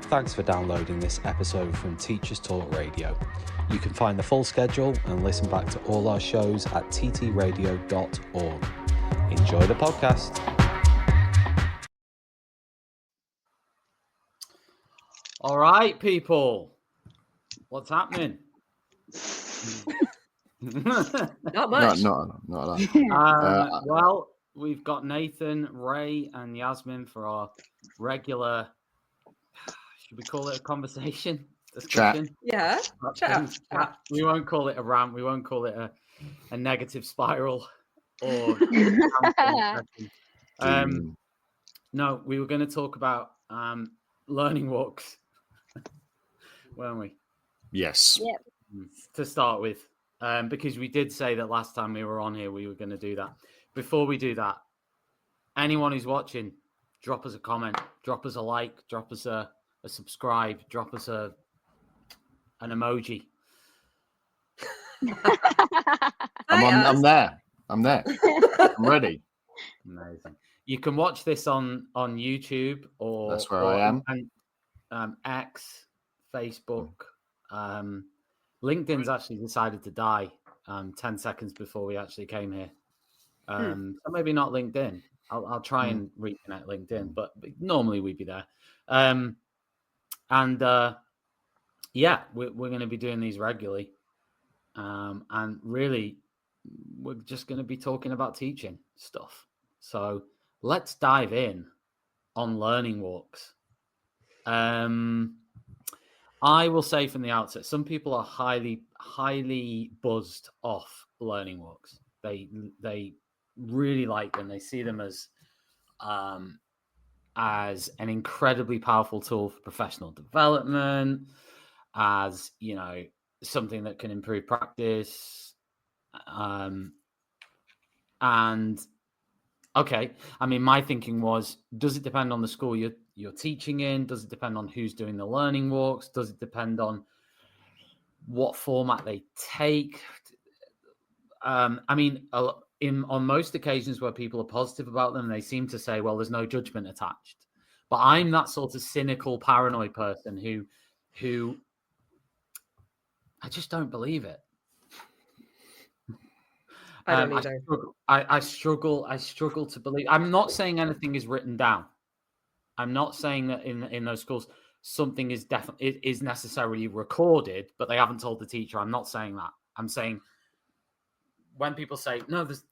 Thanks for downloading this episode from Teachers Talk Radio. You can find the full schedule and listen back to all our shows at ttradio.org. Enjoy the podcast. All right, people. What's happening? Not much. Not a lot. Well, we've got Nathan, Ray, and Yasmin for our regular, should we call it a conversation? Discussion? Yeah. Chat. We won't call it a rant. We won't call it a negative spiral or no, we were going to talk about learning walks, weren't we? Yes. Yep. To start with, because we did say that last time we were on here, we were going to do that. Before we do that, anyone who's watching, drop us a comment, drop us a like, drop us a subscribe, drop us an emoji. I'm there. I'm ready. Amazing. You can watch this on YouTube or that's where I am. And X, Facebook. LinkedIn's actually decided to die 10 seconds before we actually came here. So maybe not LinkedIn. I'll try and reconnect LinkedIn, but normally we'd be there. Yeah, we're going to be doing these regularly. And really, we're just going to be talking about teaching stuff. So let's dive in on learning walks. I will say from the outset, some people are highly buzzed off learning walks. They really like them. They see them as an incredibly powerful tool for professional development, as something that can improve practice. And okay, I mean, my thinking was, does it depend on the school you're teaching in? Does it depend on who's doing the learning walks? Does it depend on what format they take? I mean, on most occasions where people are positive about them, they seem to say, well, there's no judgment attached. But I'm that sort of cynical, paranoid person who I just don't believe it. I don't either. I struggle to believe. I'm not saying anything is written down. I'm not saying that in those schools something is definitely is necessarily recorded, but they haven't told the teacher. I'm not saying that. I'm saying when people say no, there's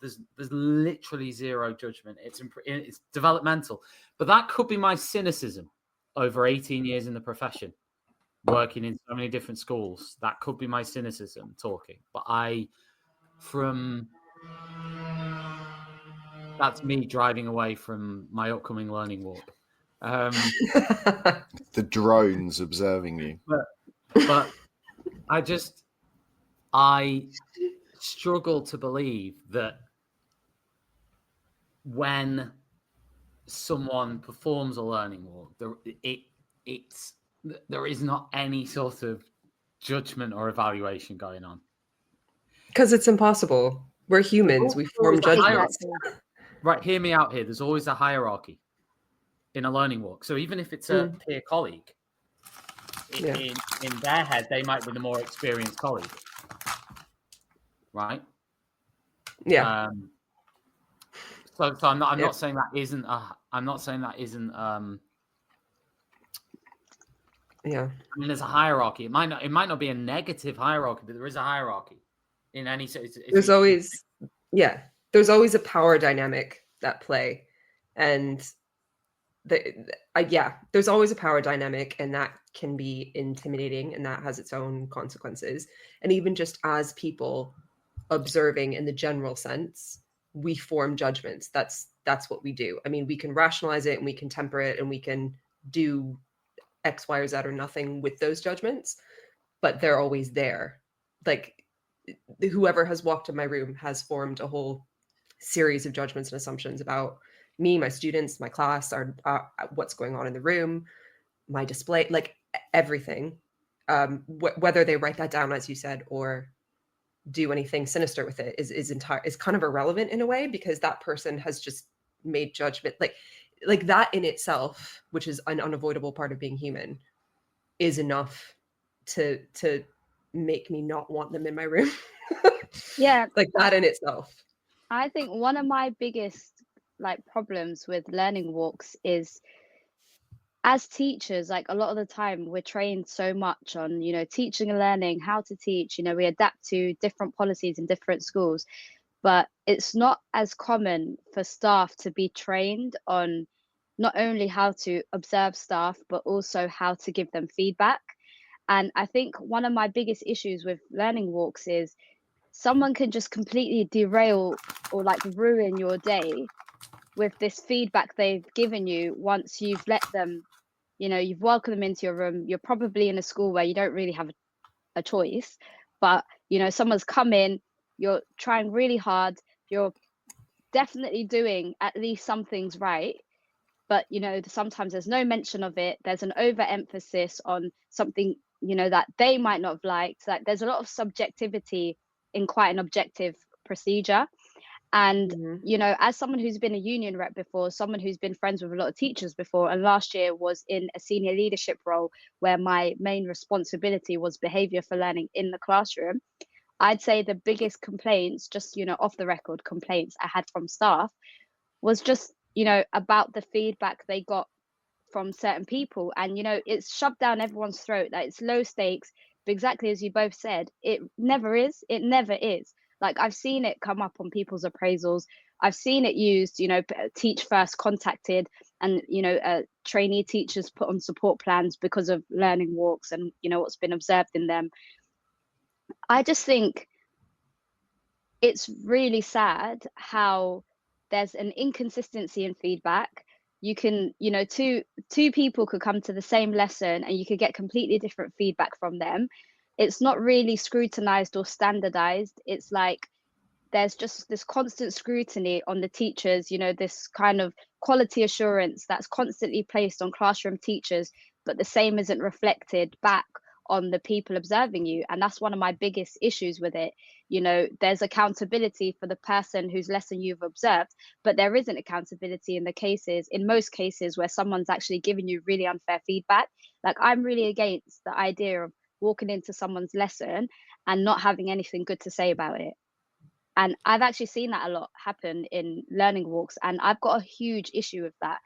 literally zero judgment. It's developmental, but that could be my cynicism over 18 years in the profession, working in so many different schools. That could be my cynicism talking, but that's me driving away from my upcoming learning walk. The drones observing you. But I struggle to believe that when someone performs a learning walk, there is not any sort of judgment or evaluation going on. Because it's impossible. We're humans. We form judgments. Right, hear me out here. There's always a hierarchy in a learning walk. So even if it's a peer colleague, in their head, they might be the more experienced colleague. Right? Yeah. So I'm not saying that isn't yeah. I mean, there's a hierarchy. It might not be a negative hierarchy, but there is a hierarchy in any sense. There's always a power dynamic at play, and there's always a power dynamic, and that can be intimidating, and that has its own consequences. And even just as people observing in the general sense, we form judgments. That's what we do. I mean, we can rationalize it and we can temper it and we can do X, Y, or Z or nothing with those judgments, but they're always there. Like, whoever has walked in my room has formed a whole series of judgments and assumptions about me, my students, my class, what's going on in the room, my display, like everything. Whether they write that down, as you said, or do anything sinister with it is kind of irrelevant in a way, because that person has just made judgment. Like that in itself, which is an unavoidable part of being human, is enough to make me not want them in my room. Yeah. Like that in itself. I think one of my biggest problems with learning walks is, as teachers, a lot of the time we're trained so much on, teaching and learning, how to teach, we adapt to different policies in different schools, but it's not as common for staff to be trained on not only how to observe staff, but also how to give them feedback. And I think one of my biggest issues with learning walks is someone can just completely derail or ruin your day with this feedback they've given you once you've let them, you've welcomed them into your room. You're probably in a school where you don't really have a choice, but someone's come in, you're trying really hard, you're definitely doing at least some things right, but sometimes there's no mention of it. There's an overemphasis on something that they might not have liked. There's a lot of subjectivity in quite an objective procedure. And as someone who's been a union rep before, someone who's been friends with a lot of teachers before, and last year was in a senior leadership role where my main responsibility was behavior for learning in the classroom, I'd say the biggest complaints, just off the record complaints I had from staff, was just about the feedback they got from certain people. And it's shoved down everyone's throat that it's low stakes, but exactly as you both said, it never is. I've seen it come up on people's appraisals. I've seen it used, Teach First contacted and, trainee teachers put on support plans because of learning walks and, what's been observed in them. I just think it's really sad how there's an inconsistency in feedback. You can, two people could come to the same lesson and you could get completely different feedback from them. It's not really scrutinized or standardized. It's there's just this constant scrutiny on the teachers, this kind of quality assurance that's constantly placed on classroom teachers, but the same isn't reflected back on the people observing you. And that's one of my biggest issues with it. There's accountability for the person whose lesson you've observed, but there isn't accountability in most cases where someone's actually giving you really unfair feedback. I'm really against the idea of walking into someone's lesson and not having anything good to say about it. And I've actually seen that a lot happen in learning walks, and I've got a huge issue with that.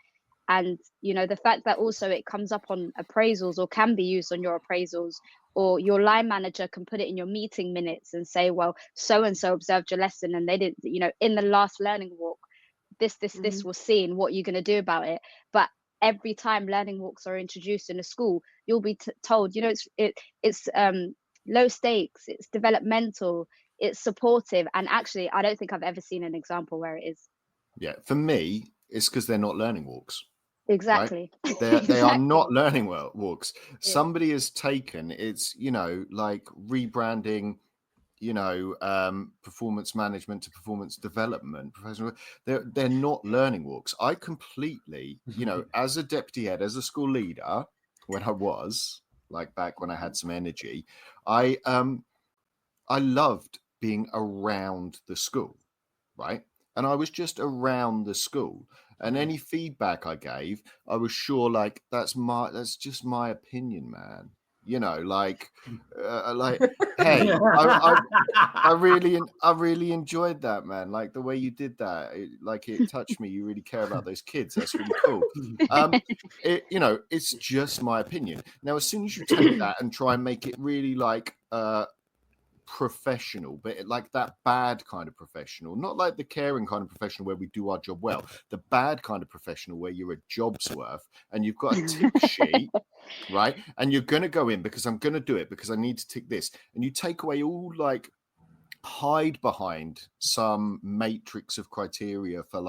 And the fact that also it comes up on appraisals or can be used on your appraisals, or your line manager can put it in your meeting minutes and say, well, so and so observed your lesson and they didn't, in the last learning walk, this was seen, what are you going to do about it? But every time learning walks are introduced in a school, you'll be told, it's low stakes, it's developmental, it's supportive. And actually, I don't think I've ever seen an example where it is. Yeah, for me, it's because they're not learning walks. Exactly. Right? They are not learning walks. Yeah. Somebody has taken, it's, rebranding, performance management to performance development, professional. They're not learning walks. I completely, as a deputy head, as a school leader, when I was back when I had some energy, I loved being around the school, right? And I was just around the school, and any feedback I gave, I was sure that's just my opinion, man. Hey, I really enjoyed that, man. The way you did that, it touched me. You really care about those kids. That's really cool. It's just my opinion. Now, as soon as you take that and try and make it really professional, but that bad kind of professional, not the caring kind of professional where we do our job well, the bad kind of professional where you're a job's worth and you've got a tick sheet, right? And you're going to go in because I'm going to do it because I need to tick this. And you take away all hide behind some matrix of criteria for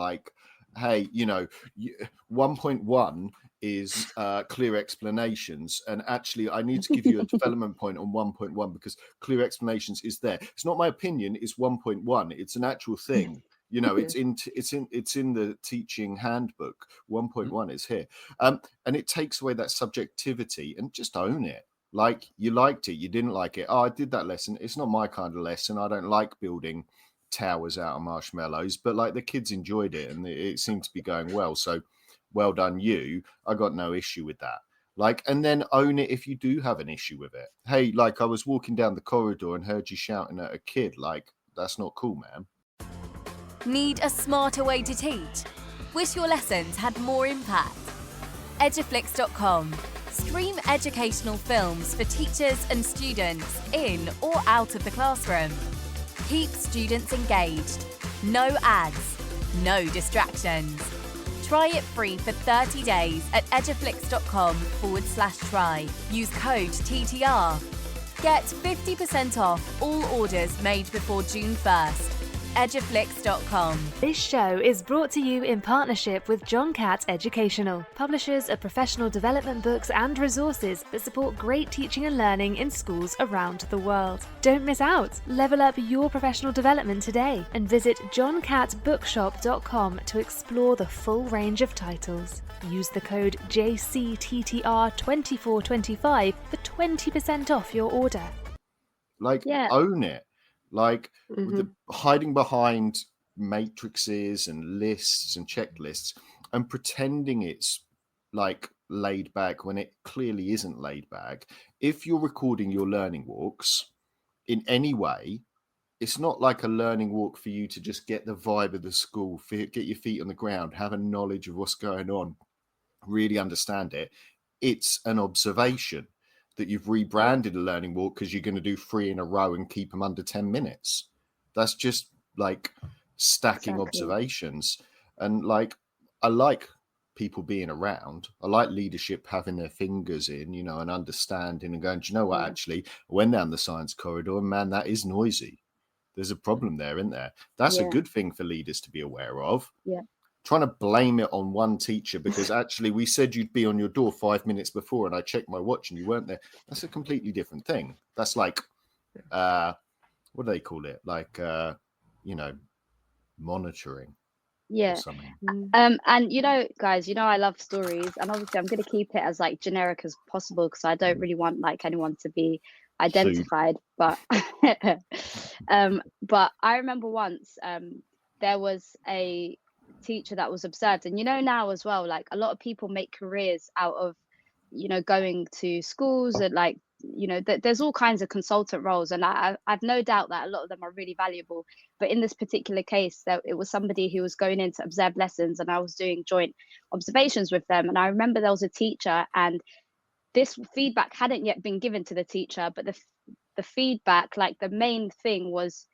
hey, 1.1 is clear explanations, and actually I need to give you a development point on 1.1 because clear explanations is there. It's not my opinion, it's 1.1. It's an actual thing. It's in the teaching handbook. 1.1 is here. And it takes away that subjectivity and just own it. You liked it, you didn't like it. Oh, I did that lesson. It's not my kind of lesson. I don't like building towers out of marshmallows, but the kids enjoyed it and it seemed to be going well. So well done you. I got no issue with that. Like, and then own it if you do have an issue with it. Hey, like, I was walking down the corridor and heard you shouting at a kid. Like, that's not cool, man. Need a smarter way to teach? Wish your lessons had more impact? Eduflix.com. Stream educational films for teachers and students in or out of the classroom. Keep students engaged. No ads, no distractions. Try it free for 30 days at eduflix.com/try. Use code TTR. Get 50% off all orders made before June 1st. Eduflix.com. This show is brought to you in partnership with John Catt Educational, publishers of professional development books and resources that support great teaching and learning in schools around the world. Don't miss out. Level up your professional development today and visit johncattbookshop.com to explore the full range of titles. Use the code JCTTR2425 for 20% off your order. Like, own it. Like, the hiding behind matrices and lists and checklists and pretending it's like laid back when it clearly isn't laid back. If you're recording your learning walks in any way, it's not like a learning walk for you to just get the vibe of the school, get your feet on the ground, have a knowledge of what's going on, really understand it. It's an observation that you've rebranded a learning walk because you're going to do 3 in a row and keep them under 10 minutes. That's just like stacking observations. And like, I like people being around. I like leadership having their fingers in, you know, and understanding and going, do you know what, actually, I went down the science corridor and man, that is noisy. There's a problem there, isn't there? That's a good thing for leaders to be aware of. Yeah. Trying to blame it on one teacher because actually we said you'd be on your door 5 minutes before and I checked my watch and you weren't there. That's a completely different thing. That's like, what do they call it? Like, you know, monitoring. Yeah. And you know, guys, you know, I love stories, and obviously I'm going to keep it as like generic as possible because I don't really want like anyone to be identified. But, but I remember once there was a teacher that was observed, and you know, now as well, like a lot of people make careers out of, you know, going to schools and like, you know, there's all kinds of consultant roles, and I've no doubt that a lot of them are really valuable. But in this particular case, it was somebody who was going in to observe lessons, and I was doing joint observations with them. And I remember there was a teacher, and this feedback hadn't yet been given to the teacher, but the feedback, like the main thing was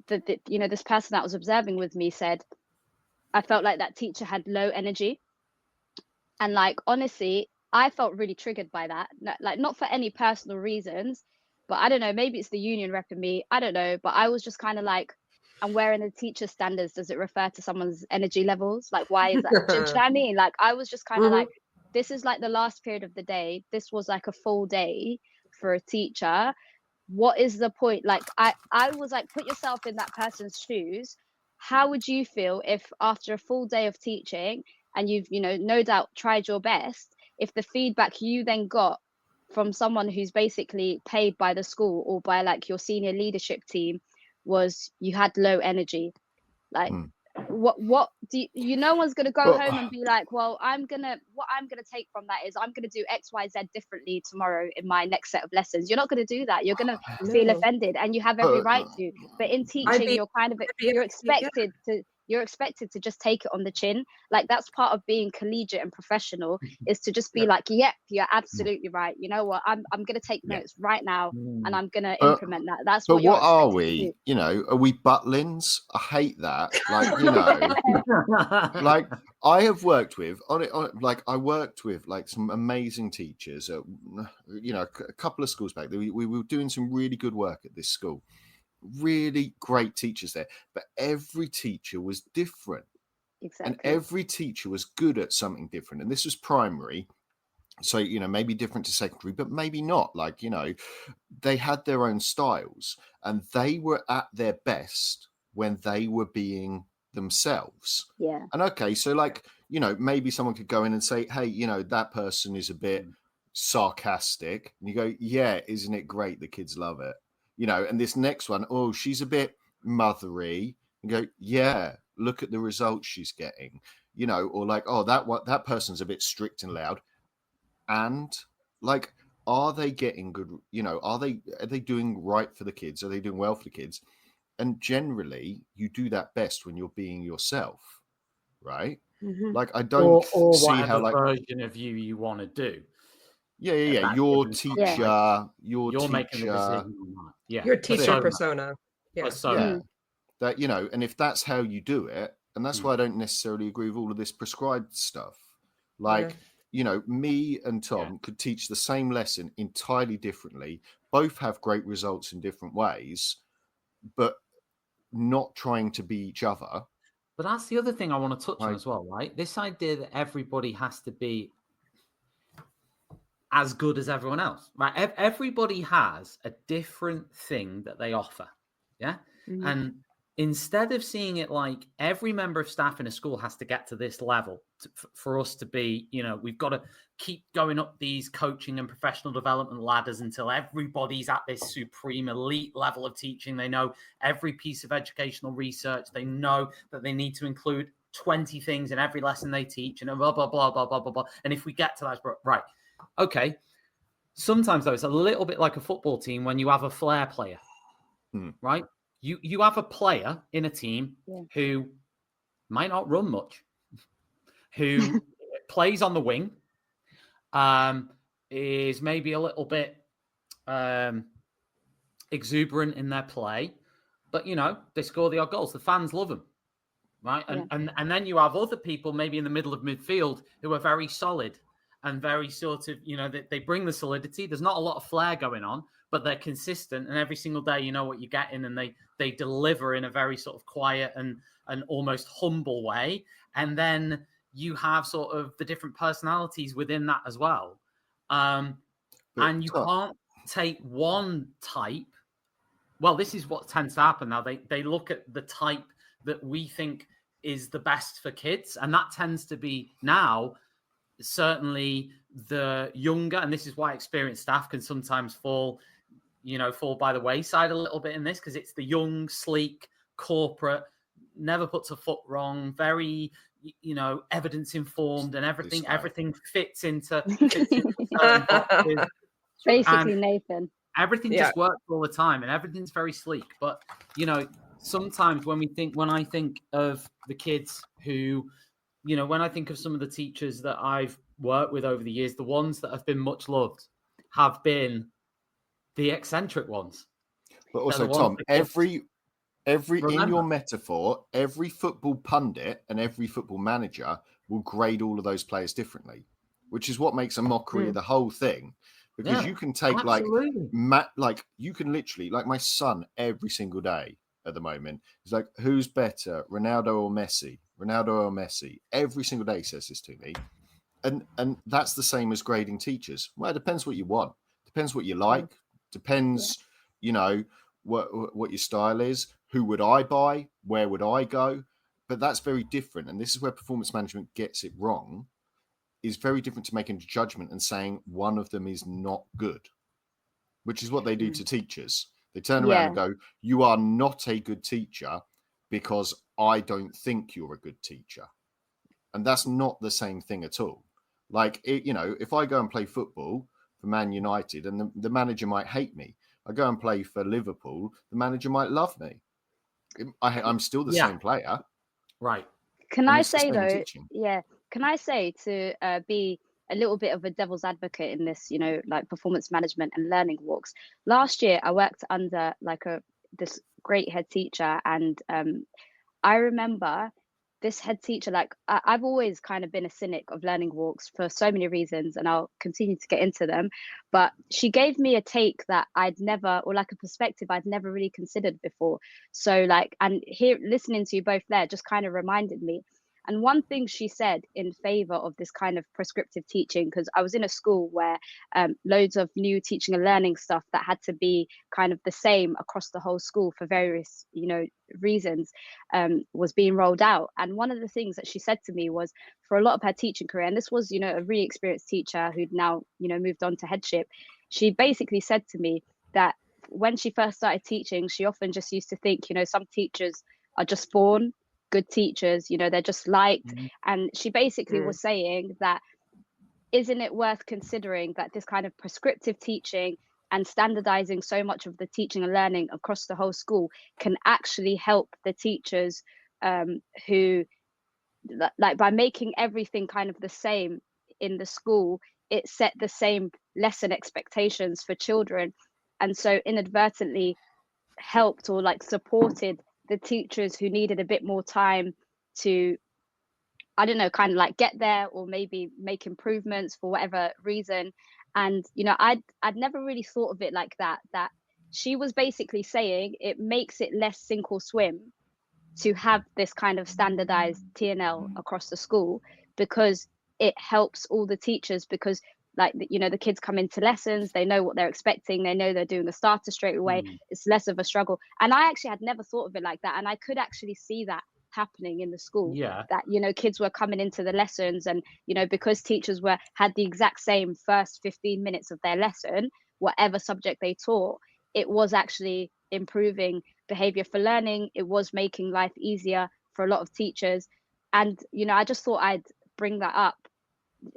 that you know, this person that was observing with me said, I felt like that teacher had low energy. And like, honestly, I felt really triggered by that. Like, not for any personal reasons, but I don't know, maybe it's the union rep in me. I don't know. But I was just kind of like, and where in the teacher standards does it refer to someone's energy levels? Like, why is that? Do you know what I mean? Like, I was just kind of like, this is like the last period of the day. This was like a full day for a teacher. What is the point? Like, I was like, put yourself in that person's shoes. How would you feel if after a full day of teaching and you've, you know, no doubt tried your best, if the feedback you then got from someone who's basically paid by the school or by like your senior leadership team was you had low energy? Like, what do you no one's going to go home and be like, well, what I'm going to take from that is I'm going to do XYZ differently tomorrow in my next set of lessons. You're not going to do that. You're going to feel offended, and you have every right to. But in teaching, you're expected to just take it on the chin. Like, that's part of being collegiate and professional, is to just be like, yep, you're absolutely right. You know what? I'm going to take notes right now, and I'm going to implement that. That's what. But what are we? You know, are we butlins? I hate that. Like, you know, like I have worked with like I worked with like some amazing teachers. You know, a couple of schools back. We were doing some really good work at this school. Really great teachers there, but every teacher was different. Exactly. And every teacher was good at something different. And this was primary, so, you know, maybe different to secondary, but maybe not. Like, you know, they had their own styles, and they were at their best when they were being themselves. Yeah. And okay, so like, you know, maybe someone could go in and say, hey, you know, that person is a bit sarcastic, and you go, yeah, isn't it great? The kids love it. You know, and this next one, oh, she's a bit mothery. And go, yeah, look at the results she's getting. You know, or like, oh, that person's a bit strict and loud. and like, are they getting good, are they doing right for the kids? Are they doing well for the kids? And generally you do that best when you're being yourself, right? Mhm. Like, I don't or see whatever how, like, version of you want to do. yeah, at that your given teacher, time. your You're making the teacher, decision on that. Yeah, Your teacher persona. persona. Yeah. Persona. yeah, that, and if that's how you do it, and that's Mm. why I don't necessarily agree with all of this prescribed stuff. Yeah. Like, me and Tom could teach the same lesson entirely differently, both have great results in different ways, but not trying to be each other. But that's the other thing I want to touch on Like- as well, right? This idea that everybody has to be as good as everyone else, right? Everybody has a different thing that they offer, yeah? Mhm. And instead of seeing it like every member of staff in a school has to get to this level for us to be, we've got to keep going up these coaching and professional development ladders until everybody's at this supreme elite level of teaching. They know every piece of educational research. They know that they need to include 20 things in every lesson they teach, and blah, blah, blah, blah, blah, blah, blah. And if we get to that, right. Okay. Sometimes, though, it's a little bit like a football team when you have a flair player, right? You have a player in a team who might not run much, who plays on the wing, is maybe a little bit exuberant in their play, but, they score the odd goals. The fans love them, right? And then you have other people maybe in the middle of midfield who are very solid and very sort of, they bring the solidity. There's not a lot of flair going on, but they're consistent. And every single day, you know what you get in, and they deliver in a very sort of quiet and almost humble way. And then you have sort of the different personalities within that as well. And you can't take one type. Well, this is what tends to happen now. They look at the type that we think is the best for kids. And that tends to be now certainly the younger, and this is why experienced staff can sometimes fall by the wayside a little bit in this, because it's the young, sleek, corporate, never puts a foot wrong, very, evidence informed, and everything fits into certain boxes. Basically, And Nathan. everything just works all the time, and everything's very sleek. But sometimes when I think of the kids who, when I think of some of the teachers that I've worked with over the years, the ones that have been much loved have been the eccentric ones. But also, Tom, every in your metaphor, every football pundit and every football manager will grade all of those players differently, which is what makes a mockery of the whole thing. Because you can take you can literally, like, my son every single day at the moment is like, who's better, Ronaldo or Messi? Ronaldo or Messi? Every single day he says this to me. And that's the same as grading teachers. Well, it depends what you want. Depends what you like. Depends, what your style is. Who would I buy? Where would I go? But that's very different. And this is where performance management gets it wrong. Is very different to making a judgment and saying one of them is not good, which is what they do to teachers. They turn around and go, you are not a good teacher because I don't think you're a good teacher. And that's not the same thing at all. Like, if I go and play football for Man United and the manager might hate me, I go and play for Liverpool, the manager might love me. I'm still the same player. Right. Can I say, though, can I say to be a little bit of a devil's advocate in this, like performance management and learning walks? Last year, I worked under this great head teacher, and I remember this head teacher, I've always kind of been a cynic of learning walks for so many reasons, and I'll continue to get into them. But she gave me a take that I'd never, or like a perspective I'd never really considered before. So and here, listening to you both there just kind of reminded me. And one thing she said in favor of this kind of prescriptive teaching, because I was in a school where loads of new teaching and learning stuff that had to be kind of the same across the whole school for various, reasons was being rolled out. And one of the things that she said to me was, for a lot of her teaching career, and this was, a really experienced teacher who'd now, moved on to headship, she basically said to me that when she first started teaching, she often just used to think, some teachers are just born good teachers, they're just liked. And she basically was saying that isn't it worth considering that this kind of prescriptive teaching and standardizing so much of the teaching and learning across the whole school can actually help the teachers who, like, by making everything kind of the same in the school, it set the same lesson expectations for children, and so inadvertently helped or like supported the teachers who needed a bit more time to, I don't know, kind of like get there or maybe make improvements for whatever reason. And I'd never really thought of it like that she was basically saying it makes it less sink or swim to have this kind of standardized T&L across the school, because it helps all the teachers, because like the kids come into lessons, they know what they're expecting, they know they're doing the starter straight away. It's less of a struggle. And I actually had never thought of it like that, and I could actually see that happening in the school. That kids were coming into the lessons, and because teachers had the exact same first 15 minutes of their lesson, whatever subject they taught, it was actually improving behavior for learning. It was making life easier for a lot of teachers. And I just thought I'd bring that up,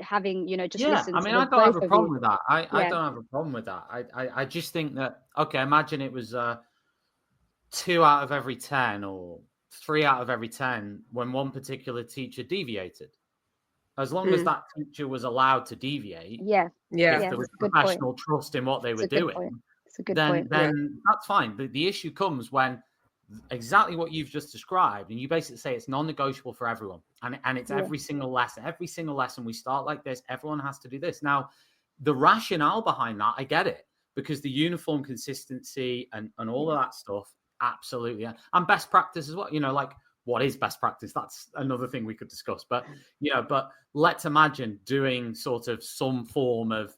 having just listened I mean, to I don't have a problem you. with that. I don't have a problem with that. I just think that, okay, imagine it was 2 out of every 10 or 3 out of every 10 when one particular teacher deviated. As long as that teacher was allowed to deviate, if there was professional trust in what they were doing, then that's fine. But the issue comes when exactly what you've just described, and you basically say it's non-negotiable for everyone, and it's every single lesson we start like this, everyone has to do this. Now, the rationale behind that, I get it, because the uniform consistency and all of that stuff, absolutely, and best practice as well. Like, what is best practice? That's another thing we could discuss. But but let's imagine doing sort of some form of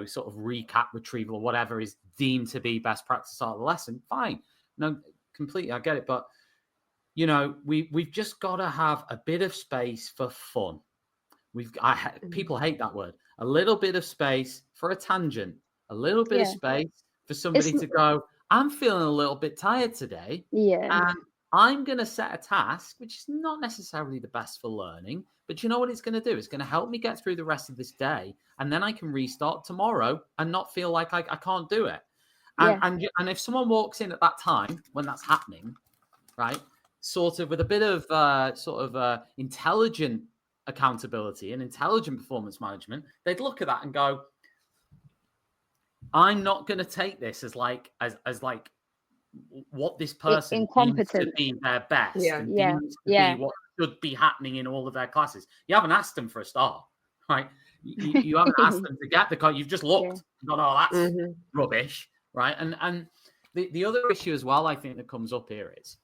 sort of recap retrieval or whatever is deemed to be best practice out of the lesson. Fine, no, completely, I get it. But we've just got to have a bit of space for fun. People hate that word. A little bit of space for a tangent, a little bit of space for somebody to go, I'm feeling a little bit tired today. And I'm going to set a task, which is not necessarily the best for learning, but you know what it's going to do? It's going to help me get through the rest of this day. And then I can restart tomorrow and not feel like I can't do it. And if someone walks in at that time when that's happening, right, sort of with a bit of intelligent accountability and intelligent performance management, they'd look at that and go, I'm not going to take this as what this person deems to be their best and deems to be what should be happening in all of their classes. You haven't asked them for a star, right? You haven't asked them to get the card. You've just looked and gone, oh, that's rubbish, right? And the other issue as well, I think, that comes up here is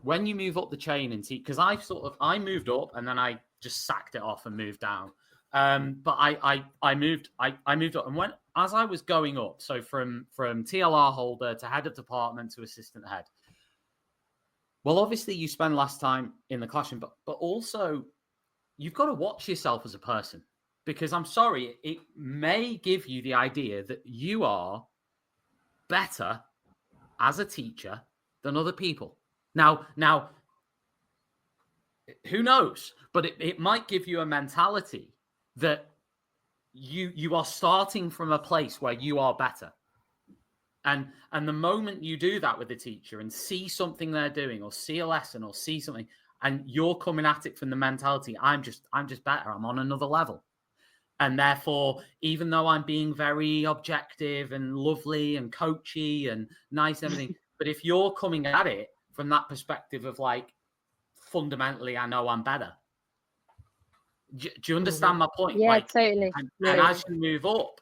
when you move up the chain and because I moved up and then I just sacked it off and moved down. But I moved up, and as I was going up, so from TLR holder to head of department to assistant head. Well, obviously you spend less time in the classroom, but also you've got to watch yourself as a person, because I'm sorry, it may give you the idea that you are better as a teacher than other people. Now, who knows? But it might give you a mentality that you are starting from a place where you are better. And the moment you do that with a teacher and see something they're doing or see a lesson or see something, and you're coming at it from the mentality, I'm just better, I'm on another level. And therefore, even though I'm being very objective and lovely and coachy and nice and everything, but if you're coming at it from that perspective of like, fundamentally, I know I'm better. Do you understand my point? Yeah, totally. And as you move up,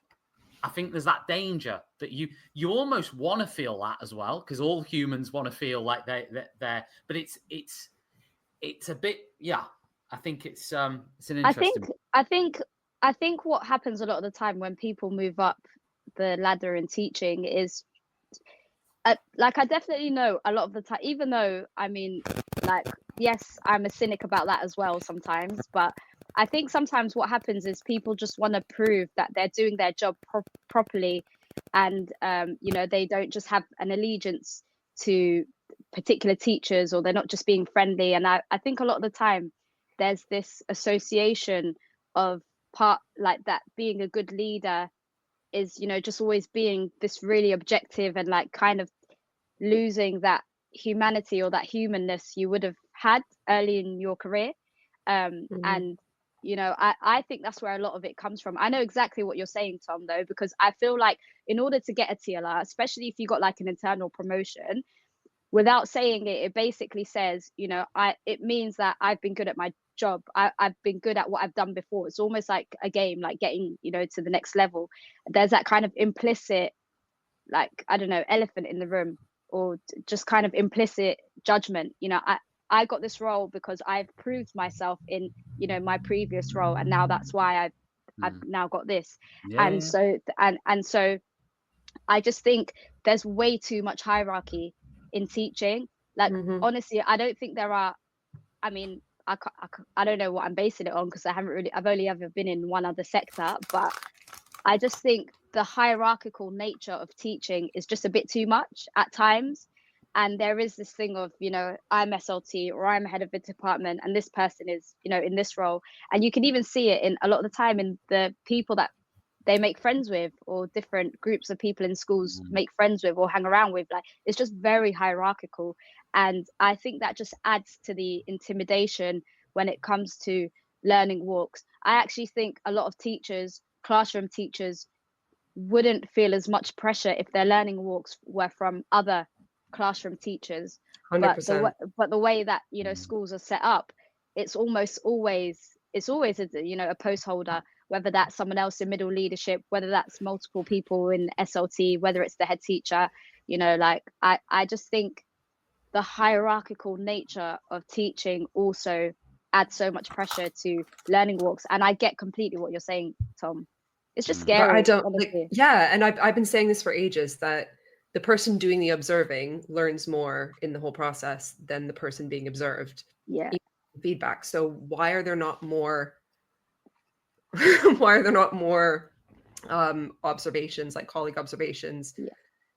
I think there's that danger that you almost want to feel that as well, because all humans want to feel like they're. But it's a bit, yeah. I think it's an interesting. I think what happens a lot of the time when people move up the ladder in teaching is, like, I definitely know a lot of the time, even though, I mean, like, yes, I'm a cynic about that as well sometimes, but I think sometimes what happens is people just want to prove that they're doing their job properly, and they don't just have an allegiance to particular teachers, or they're not just being friendly. And I think a lot of the time there's this association of part like that, being a good leader is, you know, just always being this really objective and like kind of losing that humanity or that humanness you would have had early in your career. And you know, I think that's where a lot of it comes from. I know exactly what you're saying, Tom, though, because I feel like in order to get a TLR, especially if you got like an internal promotion, without saying it, it basically says, you know, it means that I've been good at my job. I've been good at what I've done before. It's almost like a game, like getting, you know, to the next level. There's that kind of implicit, like, I don't know, elephant in the room, or just kind of implicit judgment. You know, I got this role because I've proved myself in, you know, my previous role, and now that's why I've now got this. And so I just think there's way too much hierarchy in teaching. Like, honestly, I don't think there are. I mean, I don't know what I'm basing it on, because I've only ever been in one other sector, but I just think the hierarchical nature of teaching is just a bit too much at times. And there is this thing of, you know, I'm SLT or I'm head of a department, and this person is, you know, in this role. And you can even see it in a lot of the time in the people that they make friends with, or different groups of people in schools make friends with or hang around with. Like, it's just very hierarchical. And I think that just adds to the intimidation when it comes to learning walks. I actually think a lot of teachers, classroom teachers, wouldn't feel as much pressure if their learning walks were from other classroom teachers. 100%. But the way that, you know, schools are set up, it's always a, you know, a post holder, whether that's someone else in middle leadership, whether that's multiple people in SLT, whether it's the head teacher. You know, like, I just think the hierarchical nature of teaching also adds so much pressure to learning walks. And I get completely what you're saying, Tom. It's just scary. But I don't like, yeah, and I've been saying this for ages, that the person doing the observing learns more in the whole process than the person being observed. Yeah. Feedback. So why are there not more observations, like colleague observations? Yeah.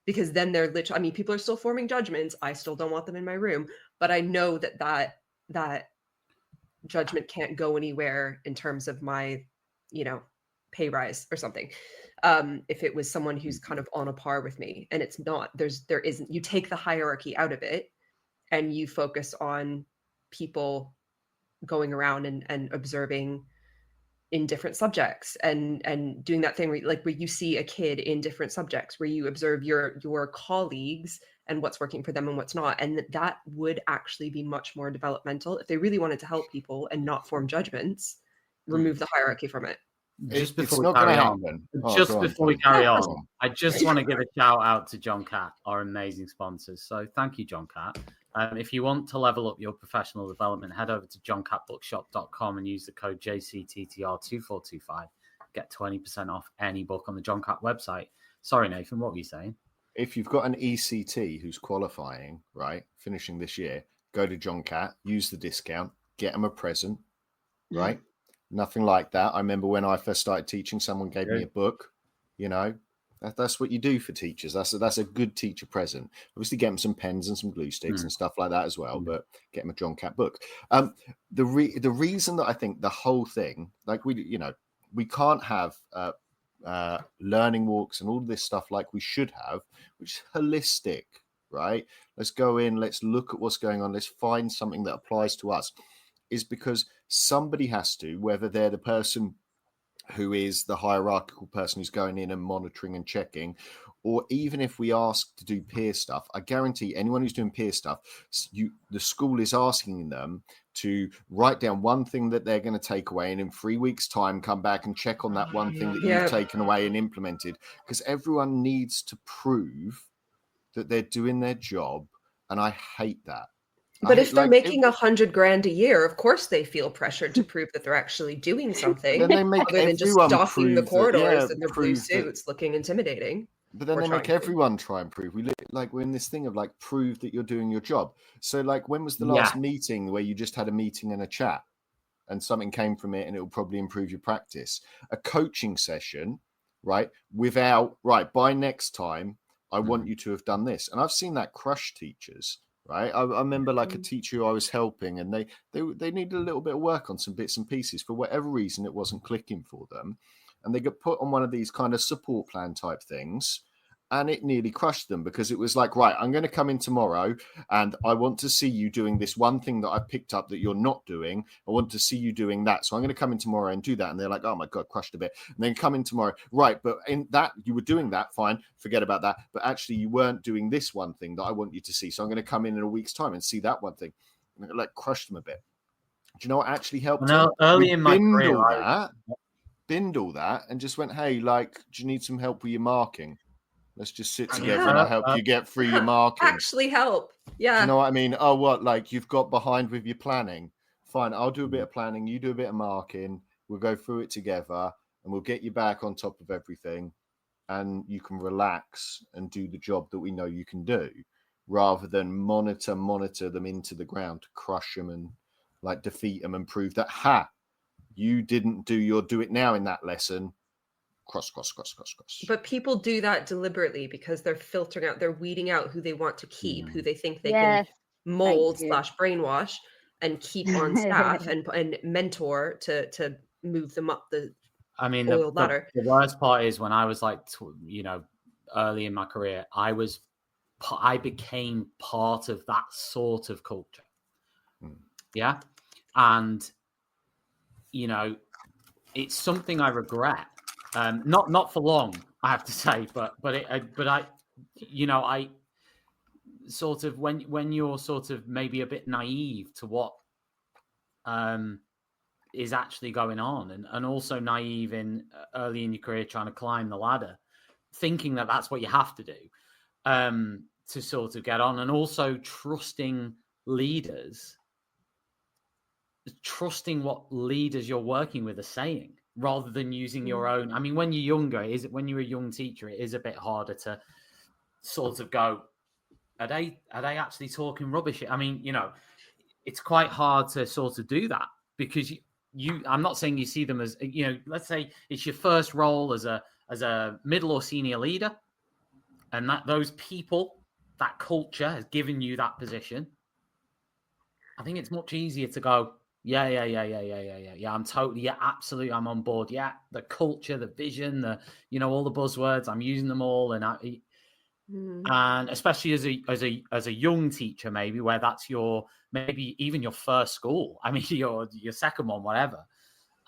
Because then they're literally, I mean, people are still forming judgments. I still don't want them in my room, but I know that judgment can't go anywhere in terms of my, you know, pay rise or something. If it was someone who's kind of on a par with me, and it's not, there isn't, you take the hierarchy out of it and you focus on people going around and observing in different subjects and doing that thing where you see a kid in different subjects, where you observe your colleagues and what's working for them and what's not. And that would actually be much more developmental if they really wanted to help people and not form judgments. Remove the hierarchy from it. Just before we carry on, I just want to give a shout out to John Catt, our amazing sponsors. So thank you, John Catt. If you want to level up your professional development, head over to johncattbookshop.com and use the code JCTTR2425. Get 20% off any book on the John Catt website. Sorry, Nathan, what were you saying? If you've got an ECT who's qualifying, right, finishing this year, go to John Catt, use the discount, get them a present, right? Nothing like that. I remember when I first started teaching, someone gave me a book. You know, that's what you do for teachers. That's a good teacher present. Obviously, get them some pens and some glue sticks and stuff like that as well. But get them a John Catt book. The reason that I think the whole thing, like we can't have learning walks and all this stuff like we should have, which is holistic, right? Let's go in. Let's look at what's going on. Let's find something that applies to us. Is because somebody has to, whether they're the person who is the hierarchical person who's going in and monitoring and checking, or even if we ask to do peer stuff, I guarantee anyone who's doing peer stuff, the school is asking them to write down one thing that they're going to take away, and in 3 weeks' time, come back and check on that one thing that you've taken away and implemented, because everyone needs to prove that they're doing their job, and I hate that. But if they're making $100,000 a year, of course they feel pressured to prove that they're actually doing something. Then they make other than just stalking the corridors in their blue suits, looking intimidating. But then they make everyone try and prove. We're in this thing of like, prove that you're doing your job. So like, when was the last meeting where you just had a meeting and a chat and something came from it and it will probably improve your practice? A coaching session, right? By next time, I want you to have done this. And I've seen that crush teachers. right? I remember like a teacher who I was helping, and they needed a little bit of work on some bits and pieces. For whatever reason, it wasn't clicking for them, and they got put on one of these kind of support plan type things, and it nearly crushed them, because it was like, right, I'm going to come in tomorrow and I want to see you doing this one thing that I picked up that you're not doing. I want to see you doing that. So I'm going to come in tomorrow and do that. And they're like, oh my God, crushed a bit. And then come in tomorrow. Right. But in that, you were doing that. Fine. Forget about that. But actually you weren't doing this one thing that I want you to see. So I'm going to come in a week's time and see that one thing. And it like crushed them a bit. Do you know what actually helped? Well, early in my career, binned all that and just went, hey, like, do you need some help with your marking? Let's just sit together and I'll help you get through your marking. Actually help. Yeah. You know what I mean? Oh, what? Like you've got behind with your planning. Fine. I'll do a bit of planning. You do a bit of marking. We'll go through it together and we'll get you back on top of everything. And you can relax and do the job that we know you can do, rather than monitor them into the ground to crush them and like defeat them and prove that, you didn't do your do it now in that lesson. Cross. But people do that deliberately because they're filtering out, they're weeding out who they want to keep, who they think they can mold / brainwash and keep on staff and mentor to move them up the ladder. The worst part is when I was like, early in my career, I became part of that sort of culture. Yeah. And, it's something I regret. Not for long, I have to say, but I sort of when you're sort of maybe a bit naive to what is actually going on, and also naive in early in your career trying to climb the ladder, thinking that that's what you have to do to sort of get on, and also trusting leaders, trusting what leaders you're working with are saying, rather than using your own. I mean, when you're younger, when you're a young teacher, it is a bit harder to sort of go, are they actually talking rubbish? I mean, it's quite hard to sort of do that, because I'm not saying you see them as, let's say it's your first role as a middle or senior leader, and that those people, that culture has given you that position. I think it's much easier to go, yeah. I'm totally, absolutely. I'm on board. Yeah. The culture, the vision, all the buzzwords, I'm using them all. And and especially as a young teacher, maybe where that's maybe even your first school. I mean, your second one, whatever.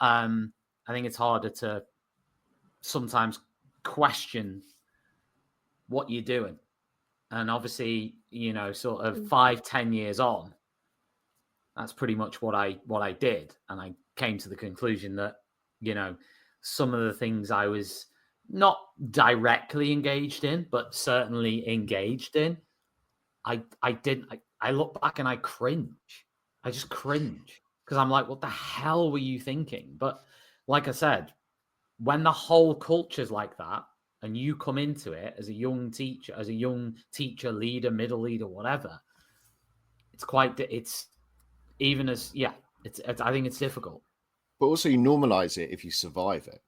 I think it's harder to sometimes question what you're doing. And obviously, sort of 5-10 years on, that's pretty much what I did. And I came to the conclusion that, some of the things I was not directly engaged in, but certainly engaged in, I look back and I cringe. I just cringe, because I'm like, what the hell were you thinking? But like I said, when the whole culture's like that, and you come into it as a young teacher, leader, middle leader, whatever, I think it's difficult. But also you normalize it if you survive it.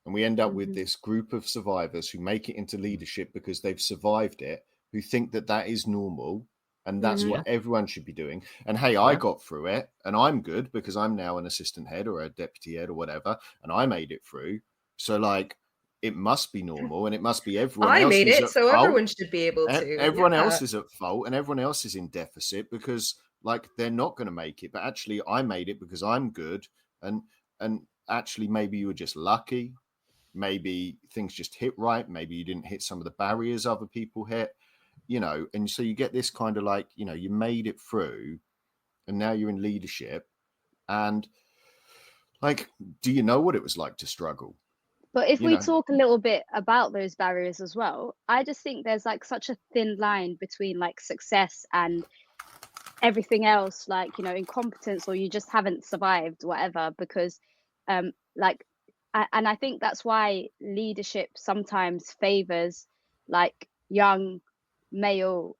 And we end up with this group of survivors who make it into leadership because they've survived it, who think that is normal and that's what everyone should be doing. And hey, I got through it and I'm good because I'm now an assistant head or a deputy head or whatever, and I made it through. So like, it must be normal, and it must be everyone else. I made it, so everyone should be able to. Everyone else is at fault, and everyone else is in deficit because, like, they're not going to make it. But actually, I made it because I'm good, and actually, maybe you were just lucky. Maybe things just hit right. Maybe you didn't hit some of the barriers other people hit. And so you get this kind of like, you made it through, and now you're in leadership, and like, do you know what it was like to struggle? But if we talk a little bit about those barriers as well, I just think there's like such a thin line between like success and everything else, like, incompetence, or you just haven't survived, whatever, because and I think that's why leadership sometimes favors like young male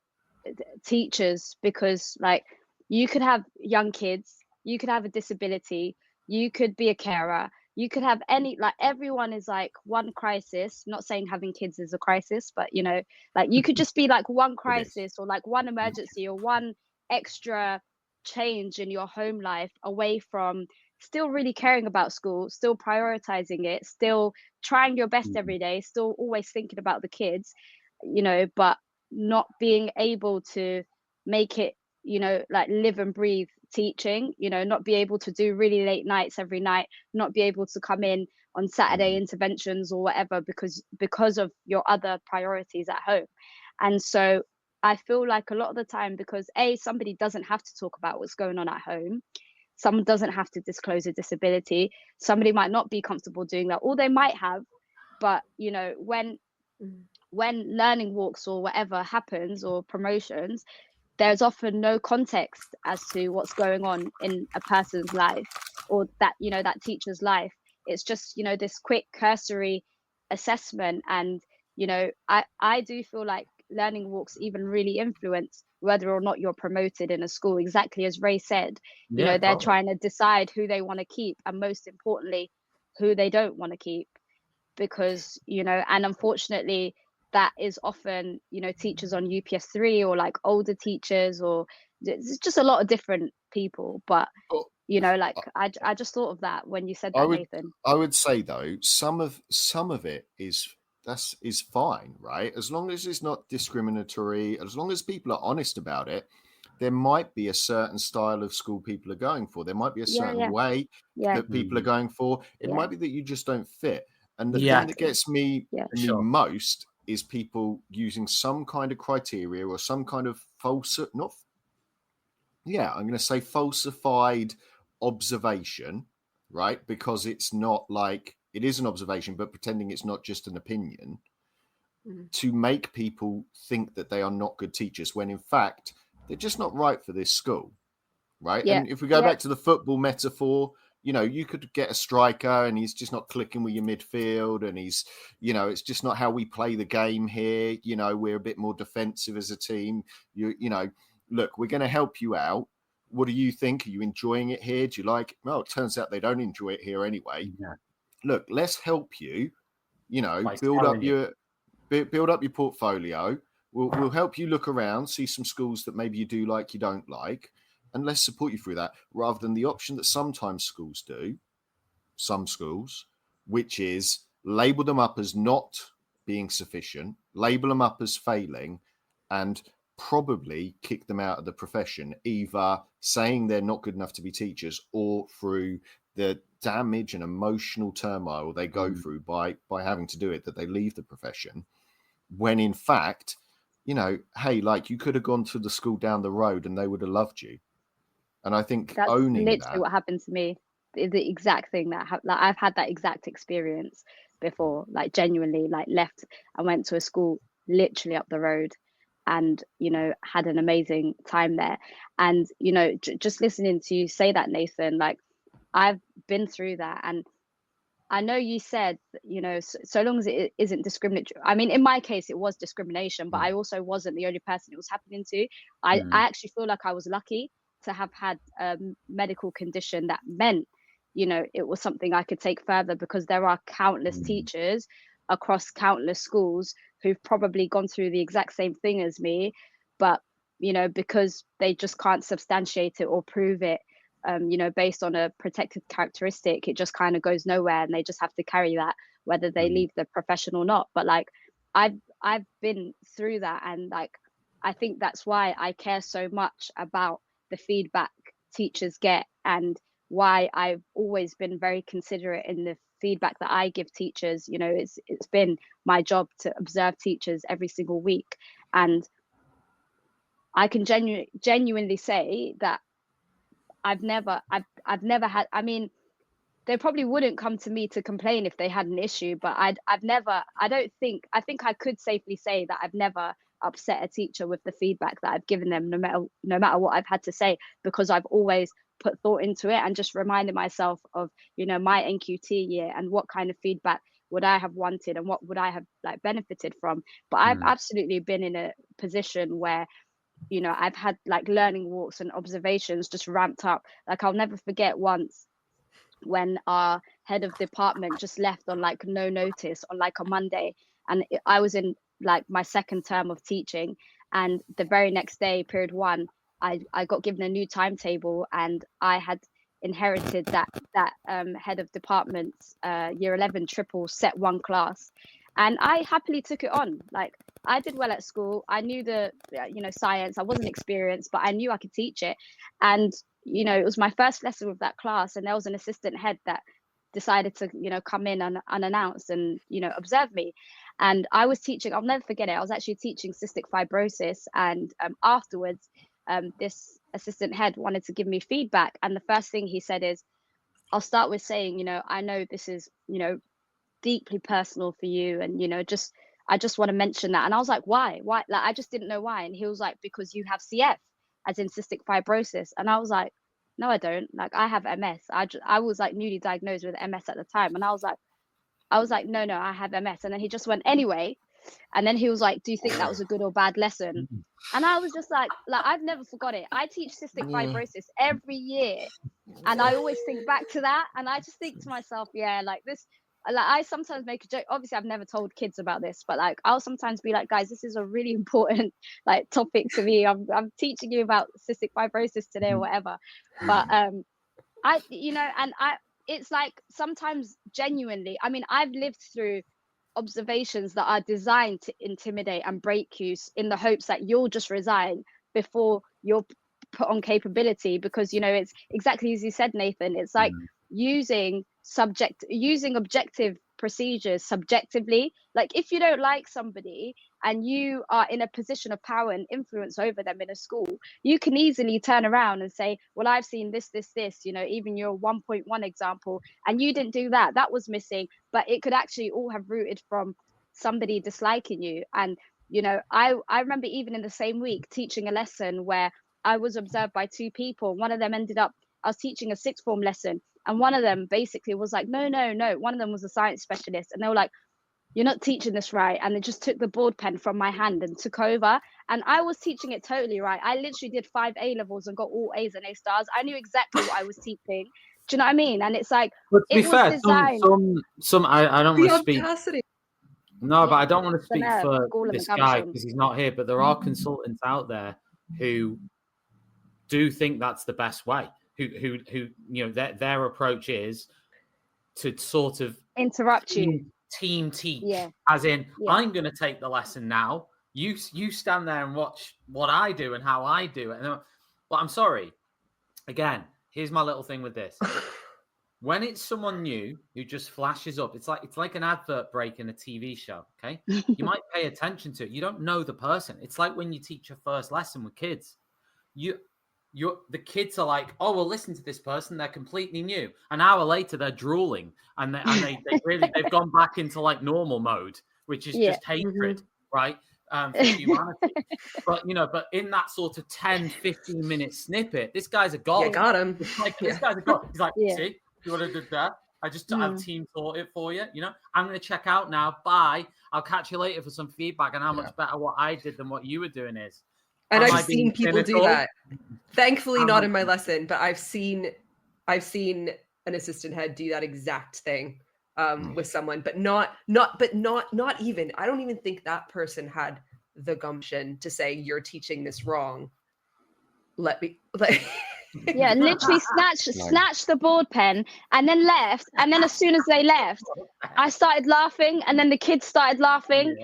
teachers, because like you could have young kids, you could have a disability, you could be a carer, you could have any, like, everyone is like one crisis, not saying having kids is a crisis, but you know, like you could just be like one crisis or like one emergency or one extra change in your home life away from still really caring about school, still prioritizing it, still trying your best every day, still always thinking about the kids, you know, but not being able to make it, you know, like live and breathe teaching, you know, not be able to do really late nights every night, not be able to come in on Saturday interventions or whatever because of your other priorities at home. And so I feel like a lot of the time, because somebody doesn't have to talk about what's going on at home, someone doesn't have to disclose a disability, somebody might not be comfortable doing that, or they might have, but you know, when learning walks or whatever happens, or promotions, there's often no context as to what's going on in a person's life, or that, you know, that teacher's life. It's just, you know, this quick cursory assessment. And you know, I do feel like learning walks even really influence whether or not you're promoted in a school, exactly as Ray said. You know, they're trying to decide who they want to keep, and most importantly, who they don't want to keep. Because, you know, and unfortunately that is often, you know, teachers on UPS 3 or like older teachers, or it's just a lot of different people. But you know, like I just thought of that when you said that, Nathan. I would say though, some of it is fine, right? As long as it's not discriminatory, as long as people are honest about it. There might be a certain style of school people are going for. There might be a certain way that people are going for. It might be that you just don't fit. And the thing that gets me most is people using some kind of criteria or some kind of falsified observation, right? Because it's not like, it is an observation, but pretending it's not just an opinion, to make people think that they are not good teachers, when in fact, they're just not right for this school, right? And if we go back to the football metaphor, you know, you could get a striker and he's just not clicking with your midfield, and he's, you know, it's just not how we play the game here. You know, we're a bit more defensive as a team. You know, look, we're going to help you out. What do you think? Are you enjoying it here? Do you like it? Well, it turns out they don't enjoy it here anyway. Yeah. Look, let's help you, you know, build up your portfolio. We'll help you look around, see some schools that maybe you do like, you don't like, and let's support you through that, rather than the option that sometimes schools do, some schools, which is label them up as not being sufficient, label them up as failing, and probably kick them out of the profession, either saying they're not good enough to be teachers, or through the damage and emotional turmoil they go through by having to do it, that they leave the profession, when in fact, you know, hey, like, you could have gone to the school down the road and they would have loved you. And I think that's owning literally what happened to me. The exact thing that like, I've had that exact experience before, like genuinely, like left and went to a school literally up the road, and you know, had an amazing time there. And you know, just listening to you say that, Nathan, like I've been through that. And I know you said, you know, so long as it isn't discriminatory. I mean, in my case, it was discrimination, but I also wasn't the only person it was happening to. I actually feel like I was lucky to have had a medical condition that meant, you know, it was something I could take further, because there are countless teachers across countless schools who've probably gone through the exact same thing as me, but, you know, because they just can't substantiate it or prove it, you know, based on a protected characteristic, it just kind of goes nowhere, and they just have to carry that whether they leave the profession or not. But like I've been through that, and like I think that's why I care so much about the feedback teachers get, and why I've always been very considerate in the feedback that I give teachers. You know, it's been my job to observe teachers every single week, and I can genuinely say that I've never had, I mean, they probably wouldn't come to me to complain if they had an issue, but I think I could safely say that I've never upset a teacher with the feedback that I've given them, no matter what I've had to say, because I've always put thought into it and just reminded myself of, you know, my NQT year and what kind of feedback would I have wanted and what would I have like benefited from. But I've absolutely been in a position where, you know, I've had like learning walks and observations just ramped up. Like I'll never forget once when our head of department just left on like no notice on like a Monday, and I was in like my second term of teaching, and the very next day, period 1, I got given a new timetable, and I had inherited that head of department's year 11 triple set 1 class, and I happily took it on. Like, I did well at school. I knew the science. I wasn't experienced, but I knew I could teach it. And it was my first lesson with that class, and there was an assistant head that decided to come in unannounced and observe me. And I was teaching, I'll never forget it, I was actually teaching cystic fibrosis, and afterwards this assistant head wanted to give me feedback, and the first thing he said is, I'll start with saying, I know this is deeply personal for you, and I just want to mention that. And I was like, why? Like, I just didn't know why. And he was like, because you have CF, as in cystic fibrosis. And I was like, no, I don't. Like, I have MS. I was like newly diagnosed with MS at the time. And I was like, no, I have MS. And then he just went, anyway. And then he was like, do you think that was a good or bad lesson? And I was just like I've never forgot it. I teach cystic fibrosis every year, and I always think back to that. And I just think to myself, yeah, like this, like, I sometimes make a joke. Obviously, I've never told kids about this, but like, I'll sometimes be like, guys, this is a really important like topic to me. I'm teaching you about cystic fibrosis today or whatever. But it's like, sometimes genuinely, I mean, I've lived through observations that are designed to intimidate and break you, in the hopes that you'll just resign before you're put on capability, because it's exactly as you said, Nathan. It's like using objective procedures subjectively. Like, if you don't like somebody and you are in a position of power and influence over them in a school, you can easily turn around and say, well, I've seen this, even your 1.1 example, and you didn't do that, that was missing. But it could actually all have rooted from somebody disliking you. And I remember even in the same week teaching a lesson where I was observed by 2 people. One of them ended up, I was teaching a 6th form lesson, and one of them basically was like, no. One of them was a science specialist, and they were like, you're not teaching this right. And they just took the board pen from my hand and took over. And I was teaching it totally right. I literally did 5 A levels and got all A's and A stars. I knew exactly what I was teaching. Do you know what I mean? And it's like, but to be fair, designed... some I don't want to speak. No, but I don't want to speak nerve, for this guy because he's not here. But there are consultants out there who do think that's the best way. Who their approach is to sort of interrupt you, team teach, as in, I'm going to take the lesson now. You stand there and watch what I do and how I do it. Well, I'm sorry. Again, here's my little thing with this. When it's someone new who just flashes up, it's like an advert break in a TV show. Okay, you might pay attention to it. You don't know the person. It's like when you teach your first lesson with kids. The kids are like, oh, well, listen to this person. They're completely new. An hour later, they're drooling, and they've gone back into like normal mode, which is just hatred, right? For humanity. But in that sort of 10-15 minute snippet, this guy's a god. Yeah, got him. This guy's a god. He's like, see, you would have did that. I've team taught it for you. I'm going to check out now. Bye. I'll catch you later for some feedback on how much better what I did than what you were doing is. And I've seen people do that. Thankfully, not in my lesson, but I've seen an assistant head do that exact thing with someone, but not even. I don't even think that person had the gumption to say, "You're teaching this wrong." Literally snatched the board pen and then left. And then as soon as they left, I started laughing, and then the kids started laughing.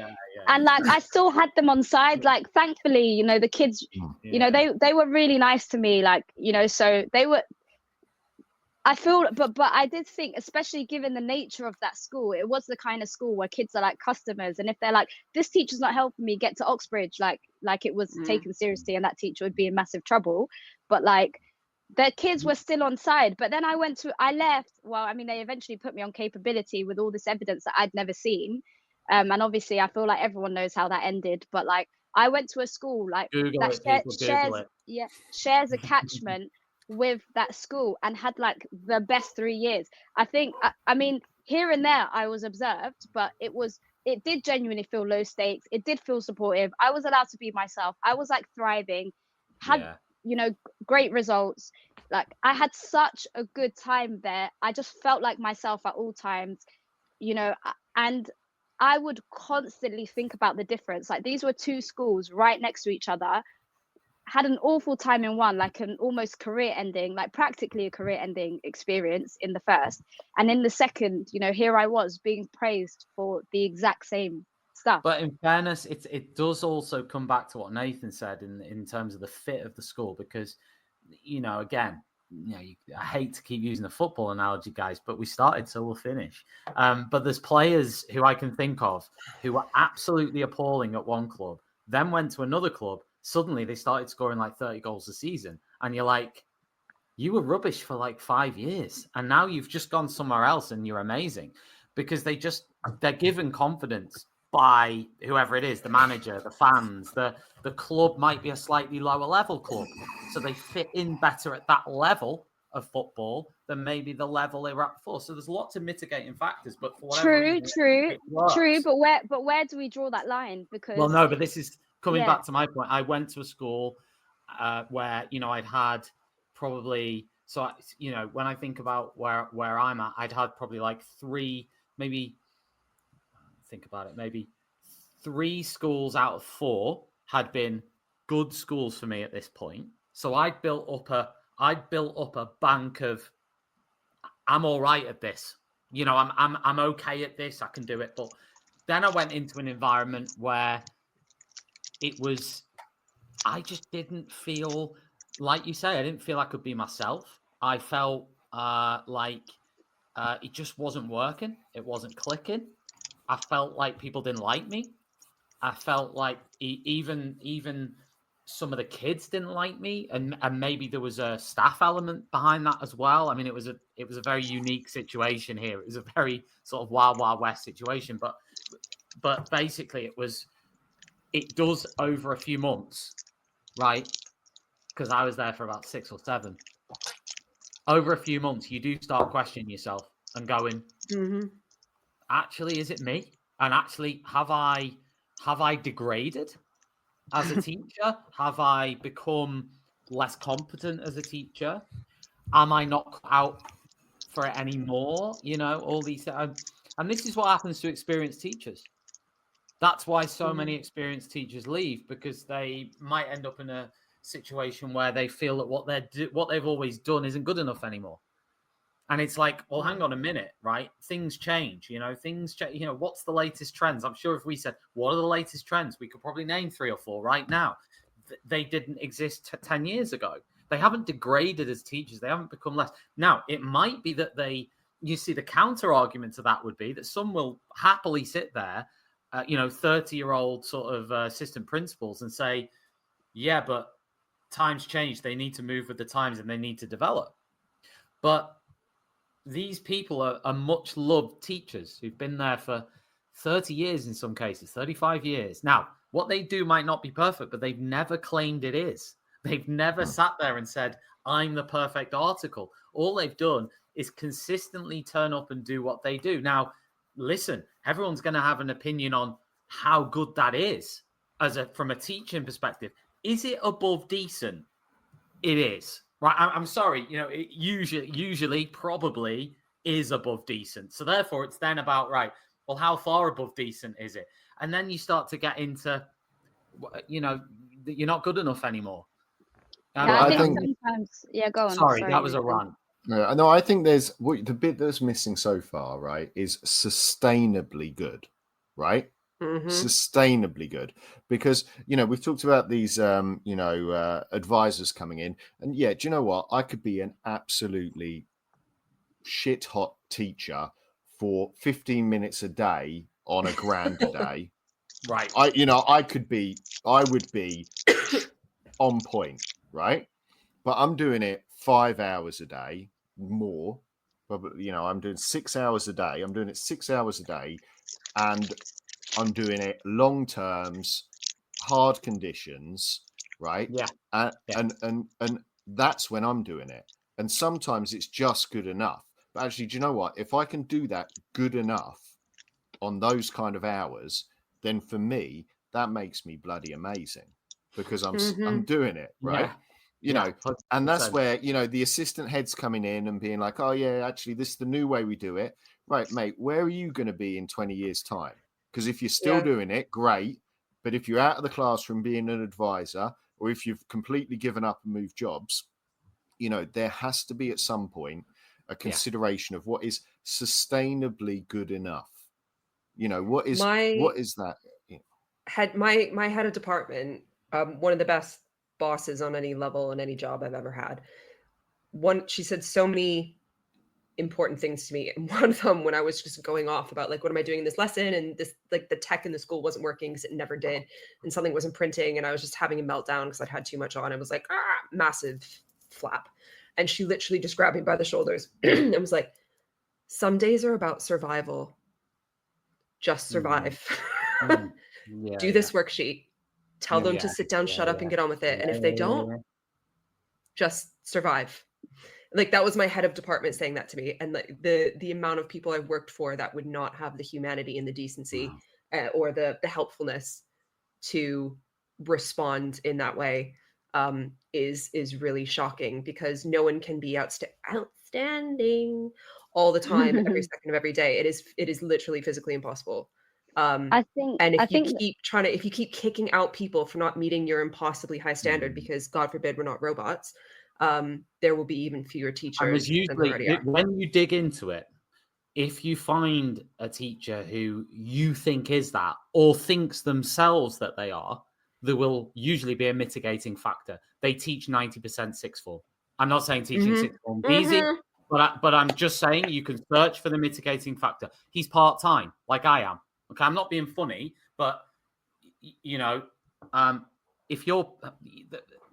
And like, I still had them on side. Like, thankfully, the kids, they were really nice to me. Like, so they were. I feel, but I did think, especially given the nature of that school, it was the kind of school where kids are like customers, and if they're like, this teacher's not helping me get to Oxbridge, like it was taken seriously, and that teacher would be in massive trouble. But like, the kids were still on side. But then I left. Well, I mean, they eventually put me on capability with all this evidence that I'd never seen. And obviously, I feel like everyone knows how that ended. But like, I went to a school like shares a catchment with that school, and had like the best 3 years. I think. I mean, here and there, I was observed, but it did genuinely feel low stakes. It did feel supportive. I was allowed to be myself. I was like thriving. Had great results. Like, I had such a good time there. I just felt like myself at all times, and I would constantly think about the difference. Like, these were two schools right next to each other. Had an awful time in one, like an almost career ending, like practically a career ending experience in the first. And in the second, here I was being praised for the exact same stuff. But in fairness, it does also come back to what Nathan said in terms of the fit of the school, because, again, I hate to keep using the football analogy, guys, but we started, so we'll finish. But there's players who I can think of who were absolutely appalling at one club, then went to another club. Suddenly they started scoring like 30 goals a season. And you're like, you were rubbish for like 5 years. And now you've just gone somewhere else and you're amazing, because they're given confidence by whoever it is, the manager, the fans, the club might be a slightly lower level club. So they fit in better at that level of football than maybe the level they were at before. So there's lots of mitigating factors, but for whatever reason, true. But where do we draw that line? Because but this is coming back to my point. I went to a school where I'd had probably when I think about where I'm at, I'd had probably like maybe 3 schools out of 4 had been good schools for me at this point. So I'd built up a bank of, I'm all right at this. I'm okay at this. I can do it. But then I went into an environment where I just didn't feel, like you say, I didn't feel I could be myself. I felt like it just wasn't working. It wasn't clicking. I felt like people didn't like me. I felt like even some of the kids didn't like me, and maybe there was a staff element behind that as well. I mean, it was a very unique situation here. It was a very sort of wild west situation, but basically it does over a few months, right? Because I was there for about 6 or 7. Over a few months, you do start questioning yourself and going, actually, is it me? And actually, have I degraded as a teacher? Have I become less competent as a teacher? Am I not cut out for it anymore? All these, and this is what happens to experienced teachers. That's why so many experienced teachers leave, because they might end up in a situation where they feel that what they've always done isn't good enough anymore. And it's like, well, hang on a minute, right? Things change, things change. What's the latest trends? I'm sure if we said, what are the latest trends? We could probably name 3 or 4 right now. They didn't exist 10 years ago. They haven't degraded as teachers. They haven't become less. Now, it might be that you see the counter argument to that would be that some will happily sit there, 30-year-old sort of assistant principals and say, yeah, but times change. They need to move with the times and they need to develop. But these people are much loved teachers who've been there for 30 years in some cases, 35 years. Now, what they do might not be perfect, but they've never claimed it is. They've never sat there and said, I'm the perfect article. All they've done is consistently turn up and do what they do. Now, listen, everyone's going to have an opinion on how good that is from a teaching perspective. Is it above decent? It is. Right, I'm sorry, it usually probably is above decent. So therefore, it's then about, right, well, how far above decent is it? And then you start to get into, you're not good enough anymore. I think sometimes, go on. Sorry, that was a rant. Yeah, no, I think the bit that's missing so far, right, is sustainably good, right? Sustainably good, because we've talked about these advisors coming in, and do you know what, I could be an absolutely shit hot teacher for 15 minutes a day on a grand a day, right? I would be on point, right? But I'm doing it 5 hours a day more, but I'm doing 6 hours a day. I'm doing it 6 hours a day, and I'm doing it long terms, hard conditions, right? Yeah. And that's when I'm doing it. And sometimes it's just good enough. But actually, do you know what? If I can do that good enough on those kind of hours, then for me, that makes me bloody amazing, because I'm doing it, right? you know, 100%. and that's where, you know, the assistant head's coming in and being like, oh yeah, actually this is the new way we do it. Right, mate, where are you going to be in 20 years time? Because if you're still doing it, great. But if you're out of the classroom being an advisor, or if you've completely given up and moved jobs, you know, there has to be at some point a consideration of what is sustainably good enough. You know, what is that? My head of department, one of the best bosses on any level in any job I've ever had. She said so many important things to me, and one of them, when I was just going off about like, what am I doing in this lesson, and this, like, the tech in the school wasn't working because it never did, and something wasn't printing, and I was just having a meltdown because I'd had too much on. I was like, massive flap. And she literally just grabbed me by the shoulders and was like, some days are about survival. Just survive. Do this worksheet. Tell them to sit down, shut up, and get on with it. And if they don't, just survive. Like, that was my head of department saying that to me. And like the amount of people I've worked for that would not have the humanity and the decency or the helpfulness to respond in that way is really shocking, because no one can be outstanding all the time, every second of every day. It is literally physically impossible. I think, and if you keep kicking out people for not meeting your impossibly high standard, because God forbid we're not robots, there will be even fewer teachers. Usually, when you dig into it, if you find a teacher who you think is that, or thinks themselves that they are, there will usually be a mitigating factor. They teach 90% sixth form. I'm not saying teaching sixth form is easy, but I'm just saying you can search for the mitigating factor. He's part-time, like I am. Okay, I'm not being funny, but you know, if you're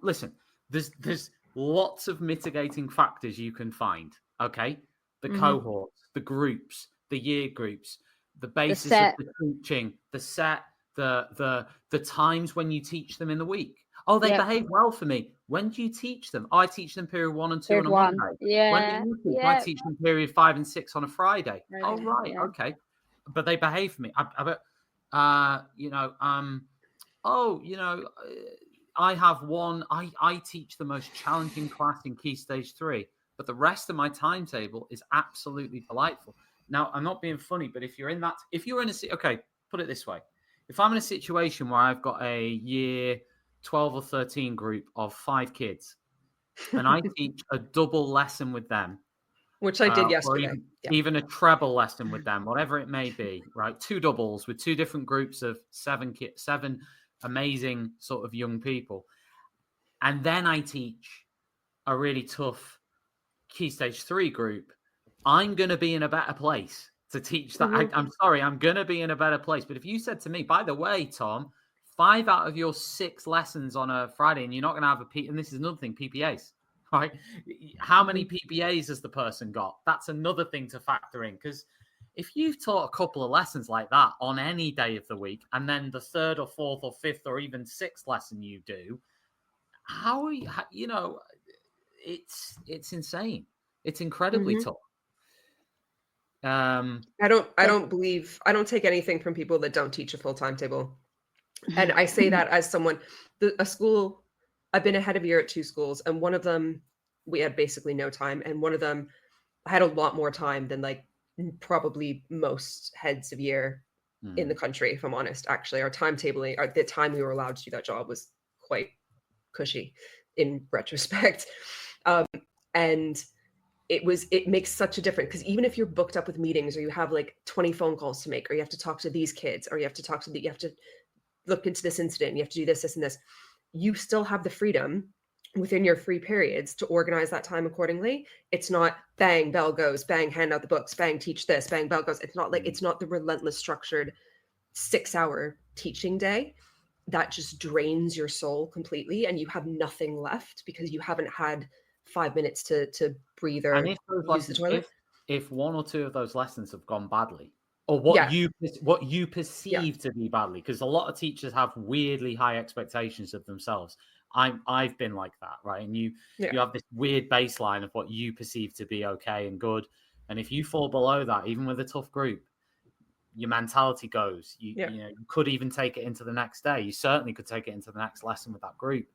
listen, there's lots of mitigating factors you can find. Okay, the cohorts, the groups, the year groups, the basis of the teaching, the set, the times when you teach them in the week. Oh, they behave well for me. When do you teach them? Oh, I teach them period 1 and 2 on a Monday. When do you teach? I teach them period 5 and 6 on a Friday. Oh, right, okay. But they behave for me. I have one. I teach the most challenging class in Key Stage 3, but the rest of my timetable is absolutely delightful. Now, I'm not being funny, but if you're in okay, put it this way. If I'm in a situation where I've got a year 12 or 13 group of 5 kids, and I teach a double lesson with them, which I did yesterday, or even a treble lesson with them, whatever it may be, right? 2 doubles with 2 different groups of 7 amazing sort of young people. And then I teach a really tough Key Stage 3 group. I'm going to be in a better place to teach that. I'm sorry, I'm going to be in a better place. But if you said to me, by the way, Tom, 5 out of your 6 lessons on a Friday, and you're not going to have and this is another thing, PPAs, right? How many PPAs has the person got? That's another thing to factor in, because if you've taught a couple of lessons like that on any day of the week, and then the 3rd or 4th or 5th or even 6th lesson you do, how are you know, it's insane. It's incredibly tough. I don't take anything from people that don't teach a full timetable. And I say that as someone, a school, I've been ahead of year at 2 schools, and one of them we had basically no time, and one of them I had a lot more time than like probably most heads of year in the country, if I'm honest. Actually, our timetabling, the time we were allowed to do that job was quite cushy in retrospect. And it makes such a difference, because even if you're booked up with meetings, or you have like 20 phone calls to make, or you have to talk to these kids, or you have to look into this incident, you have to do this and this, you still have the freedom within your free periods to organize that time accordingly. It's not bang, bell goes, bang, hand out the books, bang, teach this, bang, bell goes. It's not like, it's not the relentless structured 6-hour teaching day that just drains your soul completely, and you have nothing left because you haven't had 5 minutes to breathe or use the toilet. If 1 or 2 of those lessons have gone badly, or what you perceive to be badly, because a lot of teachers have weirdly high expectations of themselves. I've been like that, right? And you have this weird baseline of what you perceive to be okay and good, and if you fall below that, even with a tough group, your mentality goes. You know, you could even take it into the next day. You certainly could take it into the next lesson with that group,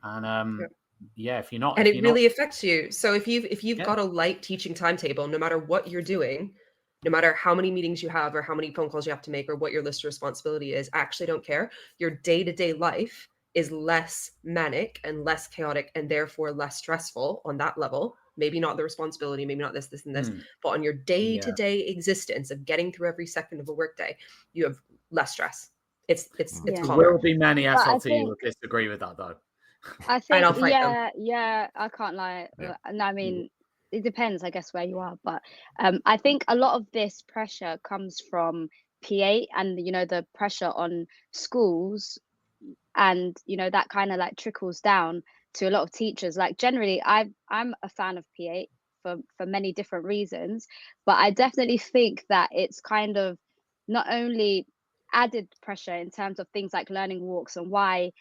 and Yeah, if you're not, And if it you're really affects you. So if you've Yeah. got a light teaching timetable, no matter what you're doing, no matter how many meetings you have or how many phone calls you have to make or what your list of responsibility is, I actually don't care. Your day-to-day life is less manic and less chaotic and therefore less stressful on that level. Maybe not the responsibility, maybe not this, and this, but on your day-to-day existence of getting through every second of a workday, you have less stress. It's Yeah. there calmer. will be many But I SLT who think will disagree with that, though. I And think I'll fight them. yeah, I can't lie. Yeah. And I mean, it depends, I guess, where you are. But I think a lot of this pressure comes from P8 and the pressure on schools, and that kind of like trickles down to a lot of teachers. Like generally, I'm a fan of P8 for many different reasons, but I definitely think that it's kind of not only added pressure in terms of things like learning walks and why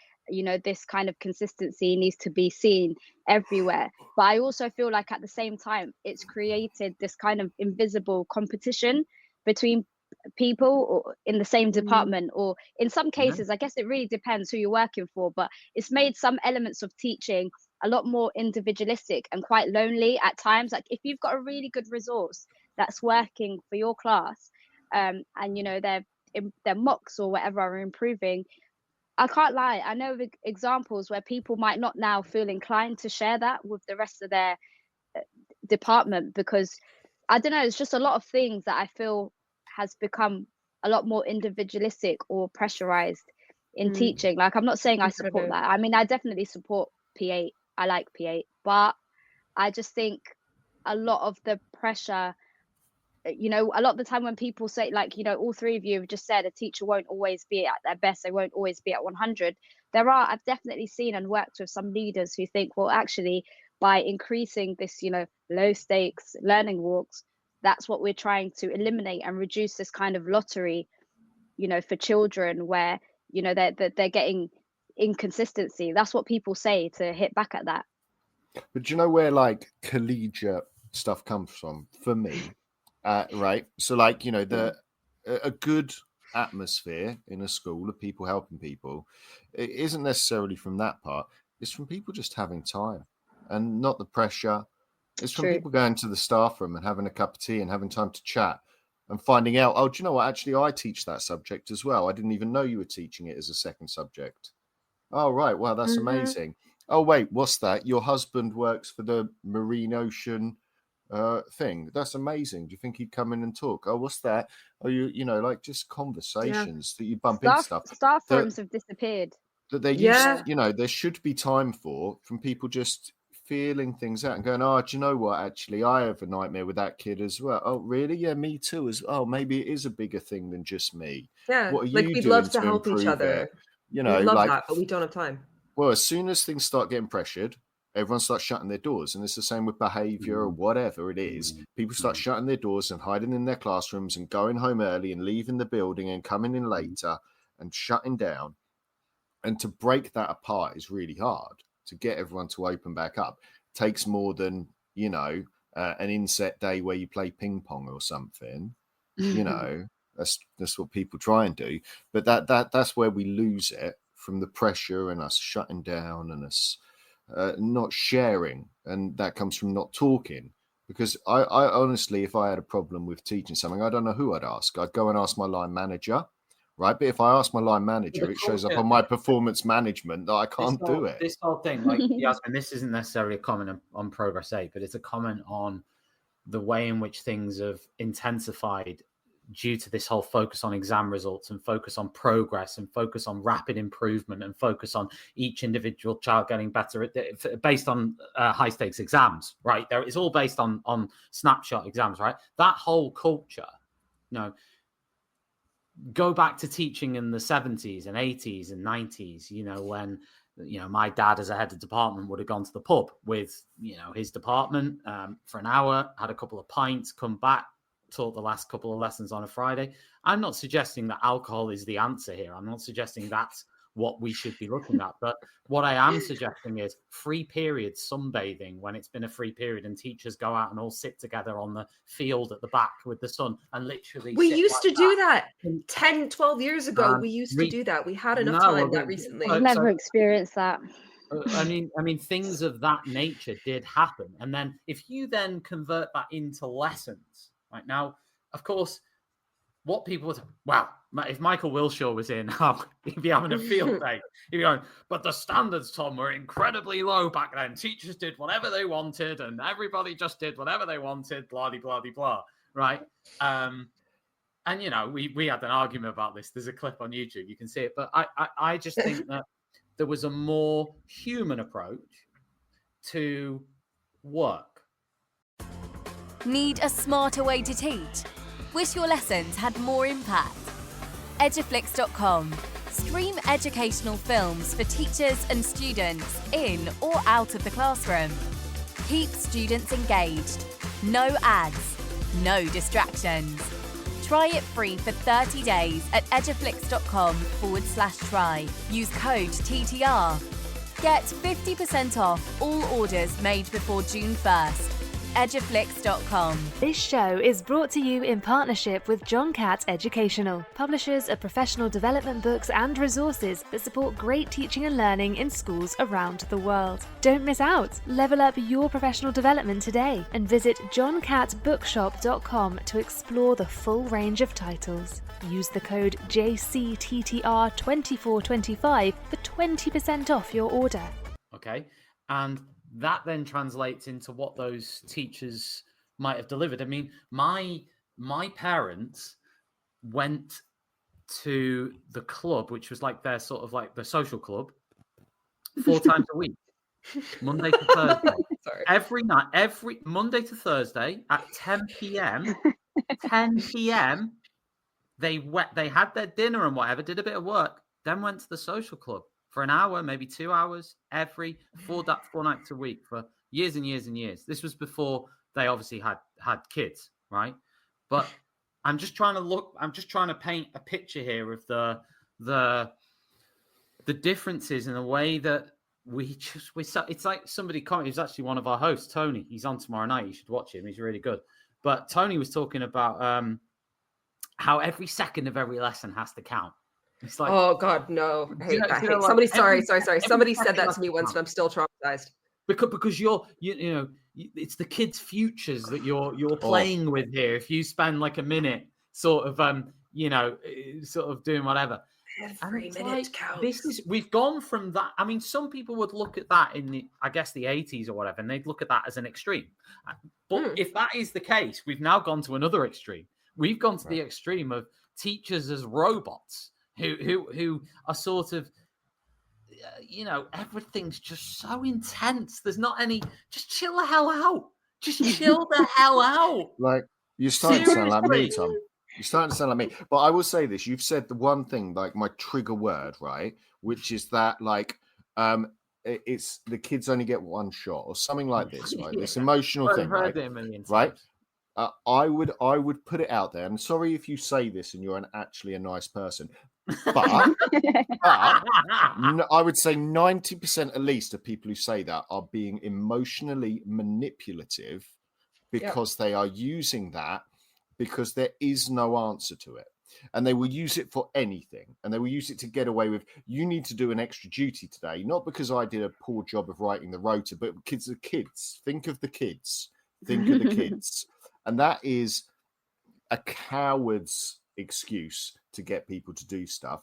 this kind of consistency needs to be seen everywhere, but I also feel like at the same time it's created this kind of invisible competition between people or in the same department, or in some cases, I guess it really depends who you're working for, but it's made some elements of teaching a lot more individualistic and quite lonely at times. Like if you've got a really good resource that's working for your class, and their mocks or whatever are improving, I can't lie, I know of examples where people might not now feel inclined to share that with the rest of their department, because I don't know, it's just a lot of things that I feel has become a lot more individualistic or pressurized in teaching. Like I'm not saying I support that. I mean, I definitely support P8. I like P8, but I just think a lot of the pressure, a lot of the time when people say, like, all three of you have just said a teacher won't always be at their best, they won't always be at 100. I've definitely seen and worked with some leaders who think, well, actually, by increasing this, low stakes learning walks, that's what we're trying to eliminate and reduce this kind of lottery, for children where, they're getting inconsistency. That's what people say to hit back at that. But do you know where like collegiate stuff comes from for me? Right. So like, a good atmosphere in a school of people helping people, it isn't necessarily from that part. It's from people just having time and not the pressure. It's from people going to the staff room and having a cup of tea and having time to chat and finding out, oh, do you know what? Actually, I teach that subject as well. I didn't even know you were teaching it as a second subject. Oh, right. Wow, that's amazing. Oh, wait, what's that? Your husband works for the Marine Ocean thing. That's amazing. Do you think he'd come in and talk? Oh, what's that? Oh, like just conversations that you bump into stuff. Staff rooms have disappeared. That they used, there should be time from people just feeling things out and going, oh, do you know what? Actually, I have a nightmare with that kid as well. Oh, really? Yeah, me too. Maybe it is a bigger thing than just me. Yeah, what are like you we'd doing love to help each other. It? We love that, but we don't have time. Well, as soon as things start getting pressured, everyone starts shutting their doors. And it's the same with behavior or whatever it is. People start shutting their doors and hiding in their classrooms and going home early and leaving the building and coming in later and shutting down. And to break that apart is really hard. To get everyone to open back up takes more than, an inset day where you play ping pong or something. That's what people try and do. But that's where we lose it, from the pressure and us shutting down and us not sharing. And that comes from not talking. Because I honestly, if I had a problem with teaching something, I don't know who I'd ask. I'd go and ask my line manager, right? But if I ask my line manager, it shows up on my performance management that I can't do it. This whole thing, like Yasmin, this isn't necessarily a comment on Progress 8, but it's a comment on the way in which things have intensified due to this whole focus on exam results and focus on progress and focus on rapid improvement and focus on each individual child getting better based on high stakes exams, right? It's all based on snapshot exams, right? That whole culture, go back to teaching in the 70s and 80s and 90s, when, my dad as a head of department would have gone to the pub with, his department for an hour, had a couple of pints, come back, taught the last couple of lessons on a Friday. I'm not suggesting that alcohol is the answer here. I'm not suggesting that's what we should be looking at. But what I am suggesting is free period sunbathing when it's been a free period and teachers go out and all sit together on the field at the back with the sun and literally we used to do that 10, 12 years ago. We used to do that. We had enough time that recently. I've never experienced that. I mean, things of that nature did happen. And then if you then convert that into lessons, right now, of course, what people would, wow, if Michael Wilshaw was in, he'd be having a field day. He'd be going, but the standards, Tom, were incredibly low back then. Teachers did whatever they wanted and everybody just did whatever they wanted, blah, blah, blah, blah, right? And, you know, we had an argument about this. There's a clip on YouTube. You can see it. But I just think that there was a more human approach to work. Need a smarter way to teach? Wish your lessons had more impact? Eduflix.com. Stream educational films for teachers and students in or out of the classroom. Keep students engaged. No ads. No distractions. Try it free for 30 days at eduflix.com/try. Use code TTR. Get 50% off all orders made before June 1st. Eduflix.com. This show is brought to you in partnership with John Catt Educational, publishers of professional development books and resources that support great teaching and learning in schools around the world. Don't miss out. Level up your professional development today and visit johncattbookshop.com to explore the full range of titles. Use the code JCTTR2425 for 20% off your order. Okay. And that then translates into what those teachers might have delivered. I mean, my parents went to the club, which was like their sort of like the social club, 4 times a week, Monday to Thursday. Sorry. Every night, every Monday to Thursday at 10 p.m. 10 p.m. They had their dinner and whatever, did a bit of work, then went to the social club for an hour, maybe 2 hours, every 4 nights a week for years and years and years. This was before they obviously had kids, right? But I'm just trying to paint a picture here of the differences in the way that it's like somebody commented. He's actually one of our hosts, Tony. He's on tomorrow night. You should watch him. He's really good. But Tony was talking about how every second of every lesson has to count. It's like, oh God, no! I hate that. like Somebody, sorry. every Somebody said that to second me once, and I'm still traumatized. because you know it's the kids' futures that you're playing with here. If you spend like a minute sort of sort of doing whatever, Every minute like, counts. We've gone from that. I mean, some people would look at that in the 80s or whatever, and they'd look at that as an extreme. But if that is the case, we've now gone to another extreme. We've gone to the extreme of teachers as robots who are sort of, everything's just so intense. There's not any, just chill the hell out. Just chill the hell out. Like, you're starting to sound like me, Tom. You're starting to sound like me. But I will say this. You've said the one thing, like my trigger word, right? Which is that, like, it's the kids only get one shot or something like this, right? This emotional thing, right? I would put it out there. I'm sorry if you say this and you're actually a nice person, but I would say 90% at least of people who say that are being emotionally manipulative because they are using that because there is no answer to it. And they will use it for anything. And they will use it to get away with, you need to do an extra duty today, not because I did a poor job of writing the rota, but kids are kids. Think of the kids. Think of the kids. And that is a coward's excuse to get people to do stuff.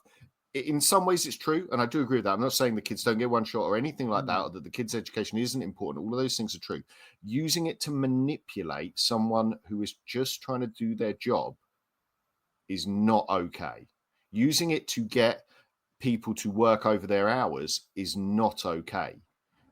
In some ways, it's true. And I do agree with that. I'm not saying the kids don't get one shot or anything like that, or that the kids' education isn't important. All of those things are true. Using it to manipulate someone who is just trying to do their job is not okay. Using it to get people to work over their hours is not okay.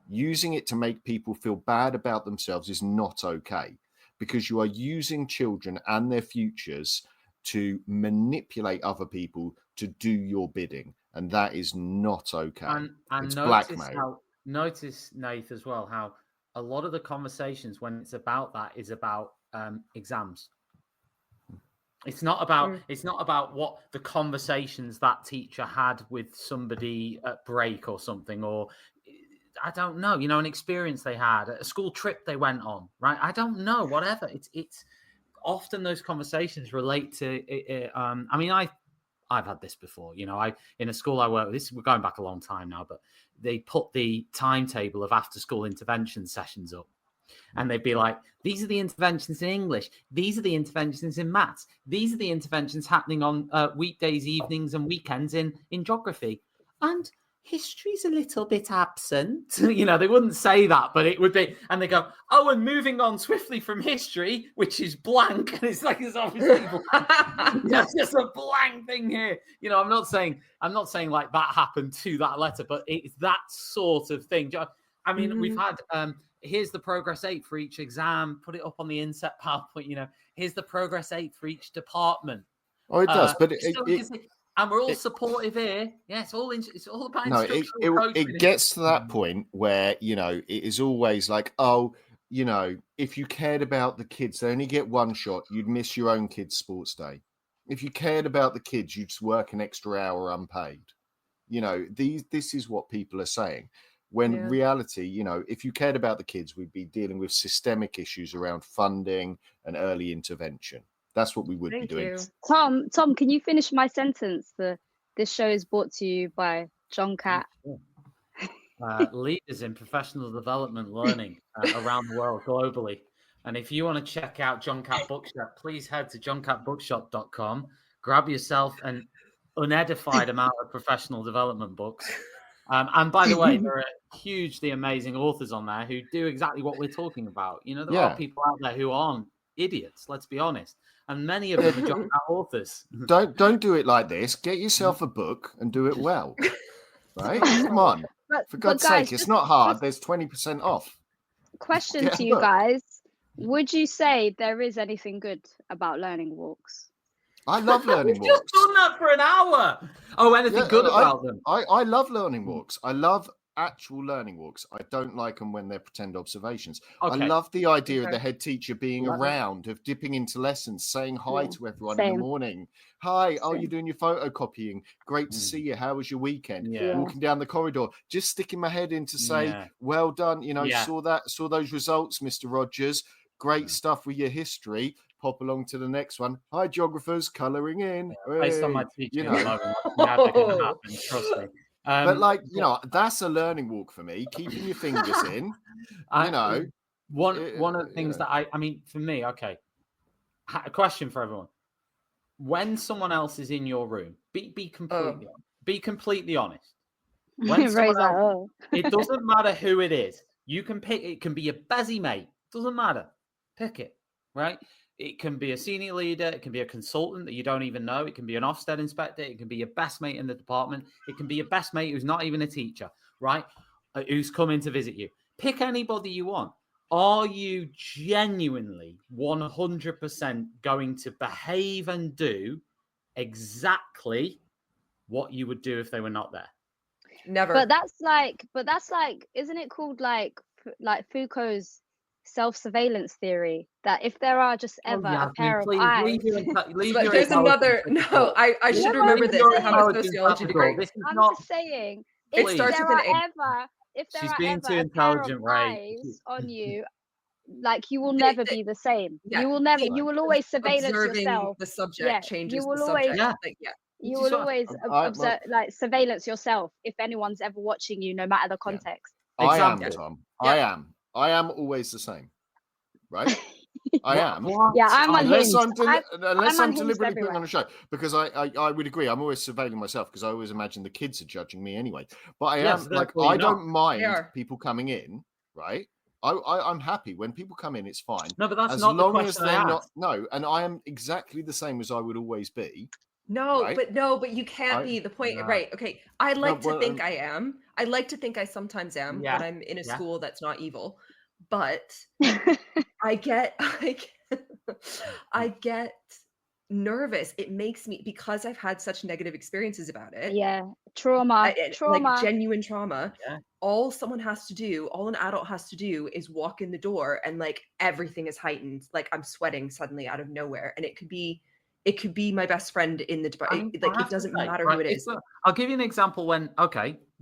Using it to make people feel bad about themselves is not okay, because you are using children and their futures to manipulate other people to do your bidding, and that is not okay. And it's blackmail. Notice, Nath, as well, how a lot of the conversations when it's about that is about exams. It's not about what the conversations that teacher had with somebody at break or something, or I don't know, an experience they had, a school trip they went on, right? I don't know, whatever. It's often those conversations relate to. I've had this before. You know, in a school I work with, we're going back a long time now, but they put the timetable of after-school intervention sessions up. And they'd be like, these are the interventions in English. These are the interventions in maths. These are the interventions happening on weekdays, evenings, and weekends in geography. And history's a little bit absent. You know, they wouldn't say that, but it would be. And they go, oh, and moving on swiftly from history, which is blank. And it's like, it's obviously it's just a blank thing here. You know, I'm not saying like that happened to that letter, but it's that sort of thing. I mean, we've had... here's the progress 8 for each exam. Put it up on the inset PowerPoint. You know, here's the progress 8 for each department. Oh, it does, but and we're all supportive here. Yeah, it's all about instructional coaching. It gets to that point where, you know, it is always like, oh, you know, if you cared about the kids, they only get one shot. You'd miss your own kid's sports day. If you cared about the kids, you'd just work an extra hour unpaid. You know, this is what people are saying. When reality, you know, if you cared about the kids, we'd be dealing with systemic issues around funding and early intervention. That's what we would be doing. Tom, can you finish my sentence? This show is brought to you by John Catt. Leaders in professional development learning around the world, globally. And if you want to check out John Catt Bookshop, please head to johncattbookshop.com. Grab yourself an unedified amount of professional development books. And by the way, there are hugely amazing authors on there who do exactly what we're talking about. You know, there are people out there who aren't idiots, let's be honest. And many of them are John Catt authors. Don't do it like this. Get yourself a book and do it well. Right? Come on. For God's sake, it's not hard. There's 20% off. Question to you guys. Would you say there is anything good about learning walks? I love learning We've walks. just done that for an hour. Oh, anything good about them? I love learning walks. I love actual learning walks. I don't like them when they're pretend observations. Okay. I love the idea of the head teacher being around, of dipping into lessons, saying hi to everyone in the morning. Hi, you're doing your photocopying. Great to see you. How was your weekend? Walking down the corridor, just sticking my head in to say, well done. You know, saw those results, Mr. Rogers. Great stuff with your history. Pop along to the next one. Hi, geographers, colouring in. Based on my teaching, you know. Trust me. But like, you know, that's a learning walk for me. Keeping your fingers in, you know. One of the things that I mean, for me, okay. A question for everyone: when someone else is in your room, be completely honest. When someone else, it doesn't matter who it is. You can pick. It can be a Bezzy mate. Doesn't matter. Pick it. Right. It can be a senior leader. It can be a consultant that you don't even know. It can be an Ofsted inspector. It can be your best mate in the department. It can be your best mate who's not even a teacher, right? Who's coming to visit you. Pick anybody you want. Are you genuinely 100% going to behave and do exactly what you would do if they were not there? Never. But that's like, isn't it called like Foucault's self-surveillance theory, that if there are just ever a pair of eyes. But there's another. No, I should remember this. I have a sociology degree. I'm just saying, if there are ever a pair of eyes on you, like you will never be the same. You will never. You will always surveillance yourself. The subject changes. You will always. You will always observe, like surveillance yourself if anyone's ever watching you, no matter the context. I am, Tom. I am always the same, right? I am. Yeah, I'm unhinged. Unless I'm deliberately putting on a show, because I would agree. I'm always surveilling myself because I always imagine the kids are judging me anyway. But I am like, I don't mind people coming in, right? I'm happy when people come in. It's fine. No, but that's as not long the as question they're I not. asked. No, and I am exactly the same as I would always be. No, right? but you can't be the point. Right. Okay. I like to think I am. I like to think I sometimes am when I'm in a school that's not evil. But I get nervous. It makes me, because I've had such negative experiences about it. Yeah. Trauma. Like genuine trauma. Yeah. All an adult has to do is walk in the door and like everything is heightened. Like I'm sweating suddenly out of nowhere. And it could be my best friend in the department. Like it doesn't matter who it is. I'll give you an example when,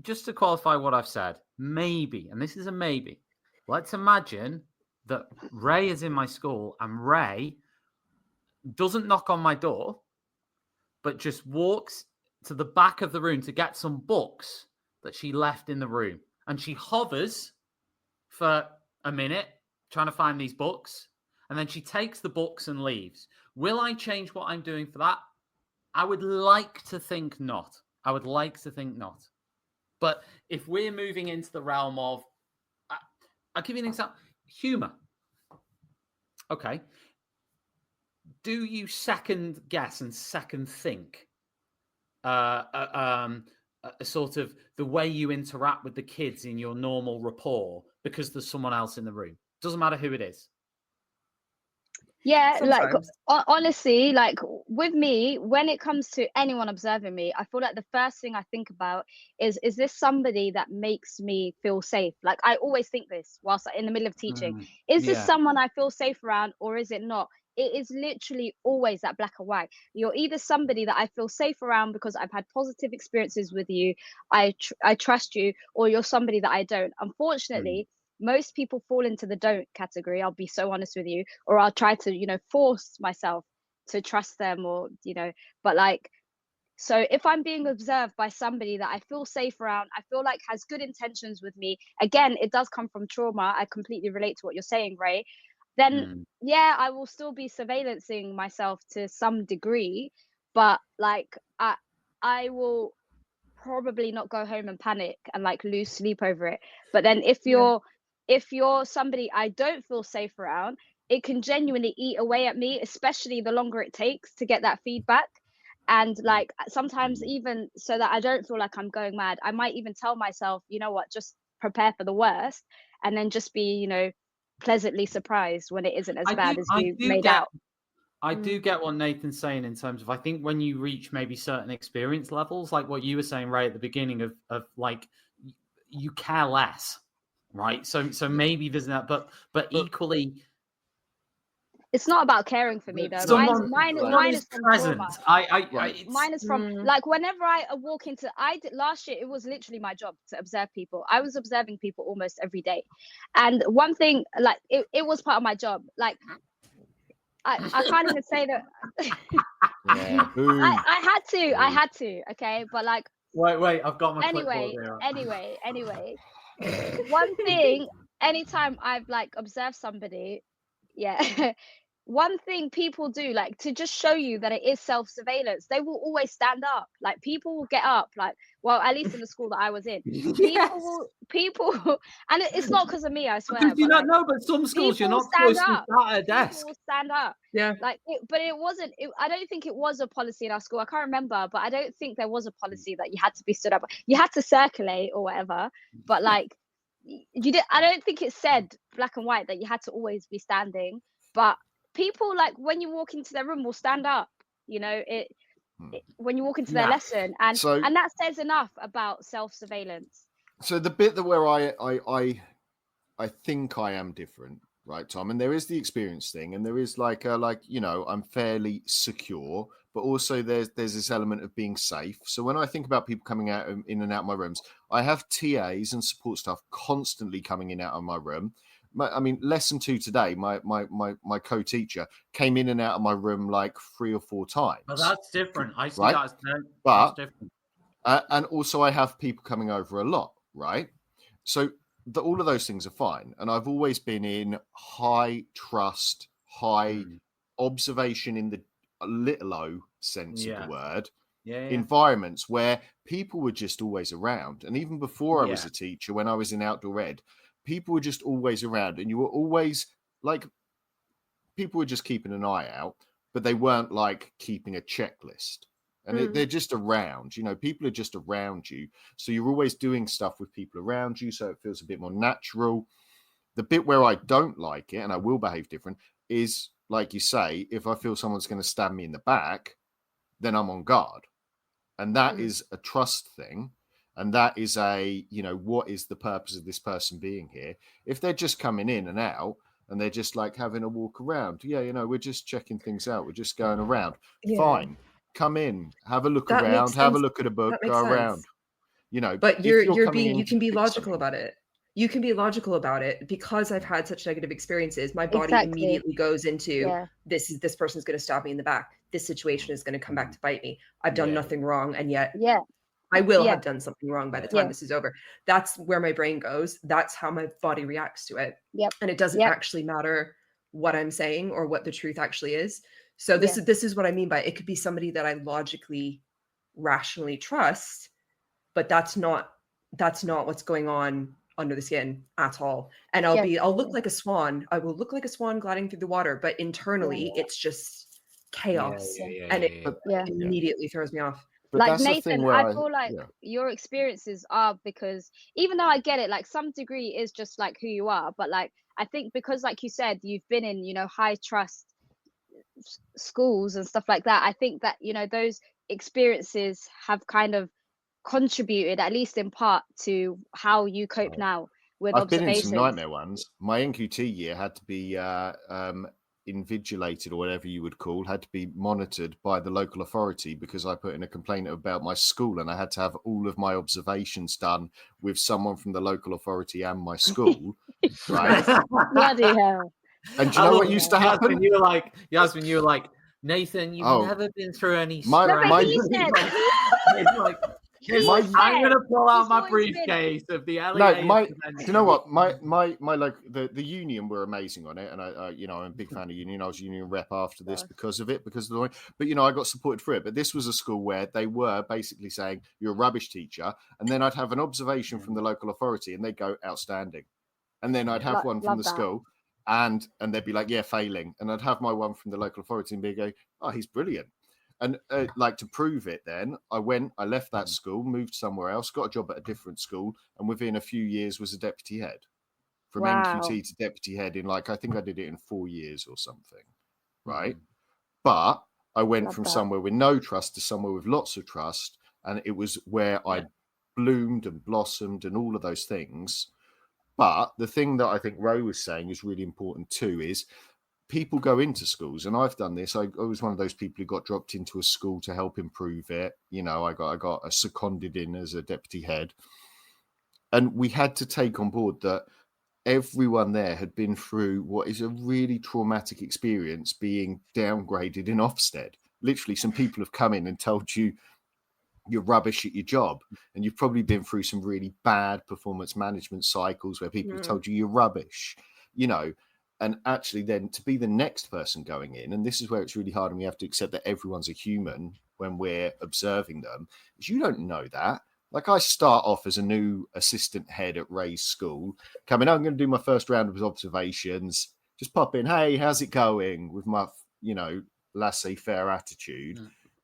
just to qualify what I've said, maybe, and this is a maybe, let's imagine that Ray is in my school and Ray doesn't knock on my door, but just walks to the back of the room to get some books that she left in the room. And she hovers for a minute trying to find these books. And then she takes the books and leaves. Will I change what I'm doing for that? I would like to think not. But if we're moving into the realm of, I'll give you an example, humor. Okay. Do you second guess and second think sort of the way you interact with the kids in your normal rapport because there's someone else in the room? Doesn't matter who it is. Yeah, Sometimes. like honestly, like with me, when it comes to anyone observing me, I feel like the first thing I think about is this somebody that makes me feel safe? Like I always think this whilst in the middle of teaching. Is this yeah. someone I feel safe around or is it not? It is literally always that black and white. You're either somebody that I feel safe around because I've had positive experiences with you, I trust you, or you're somebody that I don't. Unfortunately, most people fall into the don't category. I'll be so honest with you, or I'll try to, force myself to trust them or, but like, so if I'm being observed by somebody that I feel safe around, I feel like has good intentions with me, again, it does come from trauma. I completely relate to what you're saying, Ray. Then, yeah, I will still be surveillancing myself to some degree, but like, I will probably not go home and panic and like lose sleep over it. But then if you're somebody I don't feel safe around, it can genuinely eat away at me, especially the longer it takes to get that feedback. And like sometimes even so that I don't feel like I'm going mad, I might even tell myself, you know what, just prepare for the worst and then just be, pleasantly surprised when it isn't as bad as you made out. I do get what Nathan's saying in terms of, I think when you reach maybe certain experience levels, like what you were saying, Ray, at the beginning of like, you care less, right? So maybe there's that, but equally, it's not about caring for me though. Mine is from present. trauma. Mine is from like whenever I walk into. Last year. It was literally my job to observe people. I was observing people almost every day, and one thing like it was part of my job. Like I can't even say that. I had to. Okay, but like. Wait. I've got my Anyway. Here. One thing. Anytime I've like observed somebody. Yeah. One thing people do, like to just show you that it is self-surveillance, they will always stand up. Like people will get up, like, well, at least in the school that I was in. People and it's not because of me, I swear. You not know, but some schools you're not supposed to start at a desk. People stand up. Yeah. Like but it wasn't I don't think it was a policy in our school. I can't remember, but I don't think there was a policy that you had to be stood up. You had to circulate or whatever, but like I don't think it said black and white that you had to always be standing, but people like when you walk into their room will stand up, when you walk into their lesson and that says enough about self-surveillance. So the bit that where I think I am different, right, Tom, and there is the experience thing and there is like I'm fairly secure, but also there's this element of being safe. So when I think about people coming out in and out of my rooms, I have TAs and support staff constantly coming in and out of my room. Lesson 2 today, my co-teacher came in and out of my room like 3 or 4 times. But that's different. I see right? That's different. And also I have people coming over a lot, right? So all of those things are fine. And I've always been in high trust, high observation in the little o sense of the word, environments where people were just always around. And even before I was a teacher, when I was in outdoor ed, people were just always around and you were always like, people were just keeping an eye out, but they weren't like keeping a checklist. And they're just around, people are just around you. So you're always doing stuff with people around you. So it feels a bit more natural. The bit where I don't like it, and I will behave different, is like you say, if I feel someone's going to stab me in the back, then I'm on guard. And that is a trust thing. And that is what is the purpose of this person being here? If they're just coming in and out and they're just like having a walk around, we're just checking things out. We're just going around. Yeah. Fine. Come in, have a look around, have a look at a book, go around. But you can be logical about it. you can be logical about it. Because I've had such negative experiences, my body Exactly. immediately goes into Yeah. this person's going to stab me in the back. This situation is going to come back to bite me. I've done Yeah. nothing wrong, and yet Yeah. I will Yeah. have done something wrong by the time Yeah. this is over. That's where my brain goes. That's how my body reacts to it. Yep. And it doesn't Yep. actually matter what I'm saying or what the truth actually is. So this is what I mean by it could be somebody that I logically, rationally trust, but that's not what's going on under the skin at all. And I'll look like a swan. I will look like a swan gliding through the water, but internally it's just chaos. And it immediately throws me off. But Like that's the thing Nathan, where I feel like yeah. your experiences are, because even though I get it, like some degree is just like who you are, but like I think because like you said, you've been in, you know, high trust schools and stuff like that, I think that, you know, those experiences have kind of contributed, at least in part, to how you cope now with I've been in observations. some nightmare ones. My NQT year had to be invigilated, or whatever you would call, had to be monitored by the local authority because I put in a complaint about my school, and I had to have all of my observations done with someone from the local authority and my school. Right? Bloody hell. And do you know what used to happen? Yasmin, you were like, Nathan, you've never been through any No, but stress. he said, I'm gonna pull out my briefcase of the LEA. Do you know what? My like the union were amazing on it, and I you know, I'm a big fan of union. I was union rep after this because of the way. But you know, I got supported for it. But this was a school where they were basically saying you're a rubbish teacher, and then I'd have an observation from the local authority, and they'd go outstanding, and then I'd have one from the school. And they'd be like, yeah, failing. And I'd have my one from the local authority and be go, oh, he's brilliant. And like to prove it then, I left that school, moved somewhere else, got a job at a different school, and within a few years was a deputy head. From NQT to deputy head in I think I did it in 4 years or something, right? But I went from somewhere with no trust to somewhere with lots of trust, and it was where I bloomed and blossomed and all of those things. But the thing that I think Ro was saying is really important too is people go into schools, and I've done this. I was one of those people who got dropped into a school to help improve it. You know, I got seconded in as a deputy head, and we had to take on board that everyone there had been through what is a really traumatic experience, being downgraded in Ofsted. Literally, some people have come in and told you you're rubbish at your job, and you've probably been through some really bad performance management cycles where people have told you you're rubbish, you know. And actually then to be the next person going in, and this is where it's really hard, and we have to accept that everyone's a human when we're observing them, is you don't know that. Like I start off as a new assistant head at Ray's school, coming, I'm going to do my first round of observations, just pop in, hey, how's it going, with my, you know, laissez-faire attitude.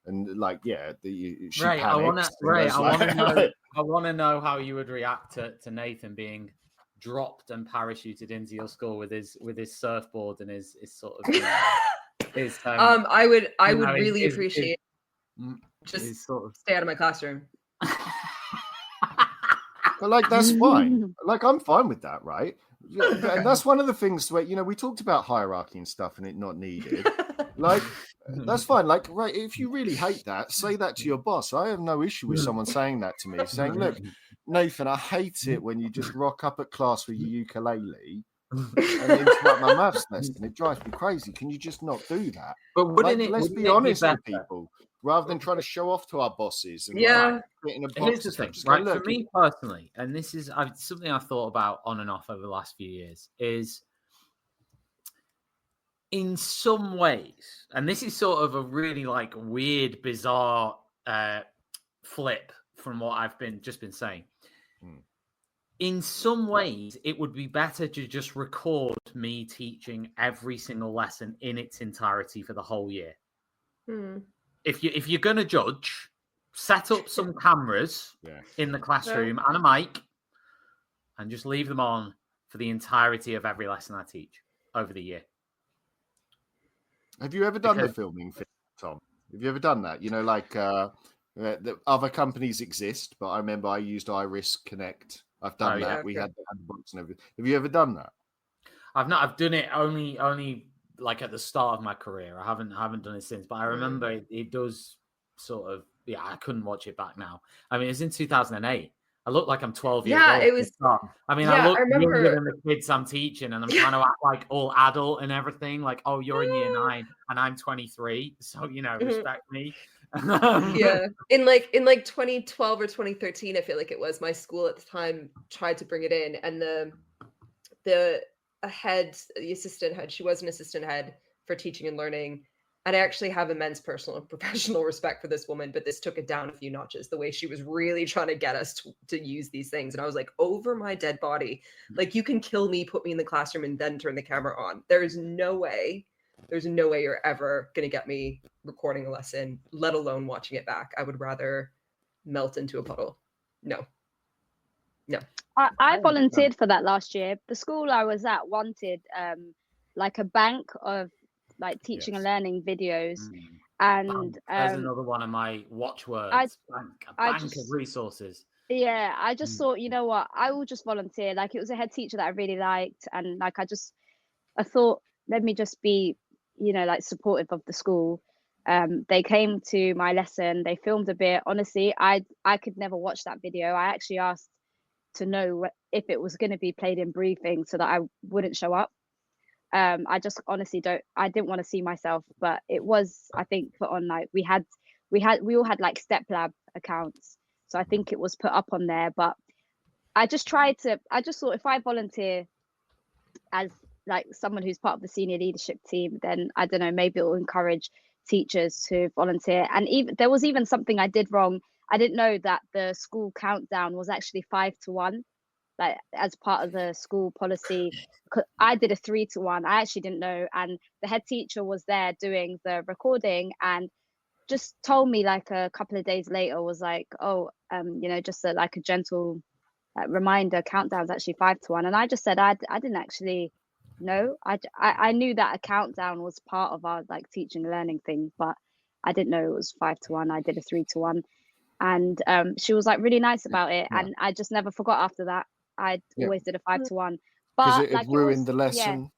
And like, Ray, I want to know how you would react to Nathan being dropped and parachuted into your school with his surfboard and his sort of I would really appreciate just sort of stay out of my classroom. But like that's fine. Like I'm fine with that, right? And that's one of the things where, you know, we talked about hierarchy and stuff and it not needed. Like that's fine. Like, right, if you really hate that, say that to your boss. I have no issue with someone saying that to me, saying, look, Nathan, I hate it when you just rock up at class with your ukulele and interrupt my maths lesson. It drives me crazy. Can you just not do that? But let's be honest with people, rather than trying to show off to our bosses. And getting a box. Here's the thing, right? For me personally, and this is something I've thought about on and off over the last few years, is in some ways, and this is sort of a really like weird, bizarre flip from what I've just been saying. In some ways, it would be better to just record me teaching every single lesson in its entirety for the whole year. If you're going to judge, set up some cameras in the classroom and a mic, and just leave them on for the entirety of every lesson I teach over the year. Have you ever done the filming, Tom? Have you ever done that? You know, like the other companies exist, but I remember I used Iris Connect. I've done that. We had the box and everything. Have you ever done that? I've not. I've done it only like at the start of my career. I haven't done it since. But I remember it does sort of. Yeah, I couldn't watch it back now. I mean, it's in 2008. I look like I'm 12 years Yeah, old. it was. I mean, Yeah, I look I remember- younger than the kids I'm teaching, and I'm trying to act like all adult and everything. Like, oh, you're in year 9 and I'm 23, so respect me. Yeah, in like 2012 or 2013, I feel like it was, my school at the time tried to bring it in, and the assistant head, she was an assistant head for teaching and learning. And I actually have immense personal and professional respect for this woman, but this took it down a few notches, the way she was really trying to get us to use these things. And I was like, over my dead body, like, you can kill me, put me in the classroom, and then turn the camera on. There's no way you're ever going to get me recording a lesson, let alone watching it back. I would rather melt into a puddle. No. I volunteered for that last year. The school I was at wanted like a bank of like teaching and learning videos, and there's another one of my watchwords. A bank of resources. Yeah, I just thought, you know what, I will just volunteer. Like, it was a head teacher that I really liked, and like I thought, let me just be, like, supportive of the school. They came to my lesson, they filmed a bit. Honestly, I could never watch that video. I actually asked to know if it was going to be played in briefing so that I wouldn't show up. I just honestly didn't want to see myself, but it was, I think, put on, like, we all had like Step Lab accounts, so I think it was put up on there. But I just thought, if I volunteer as like someone who's part of the senior leadership team, then I don't know, maybe it will encourage teachers to volunteer. And even there was even something I did wrong. I didn't know that the school countdown was actually 5-1. Like, as part of the school policy. I did a 3-1. I actually didn't know, and the head teacher was there doing the recording and just told me like a couple of days later, was like, oh, just a gentle reminder, countdown's actually 5-1. And I just said I didn't actually know. I knew that a countdown was part of our like teaching and learning thing, but I didn't know it was 5-1. I did a 3-1, and she was like really nice about it, and I just never forgot after that. I always did a 5-1, but it ruined the lesson.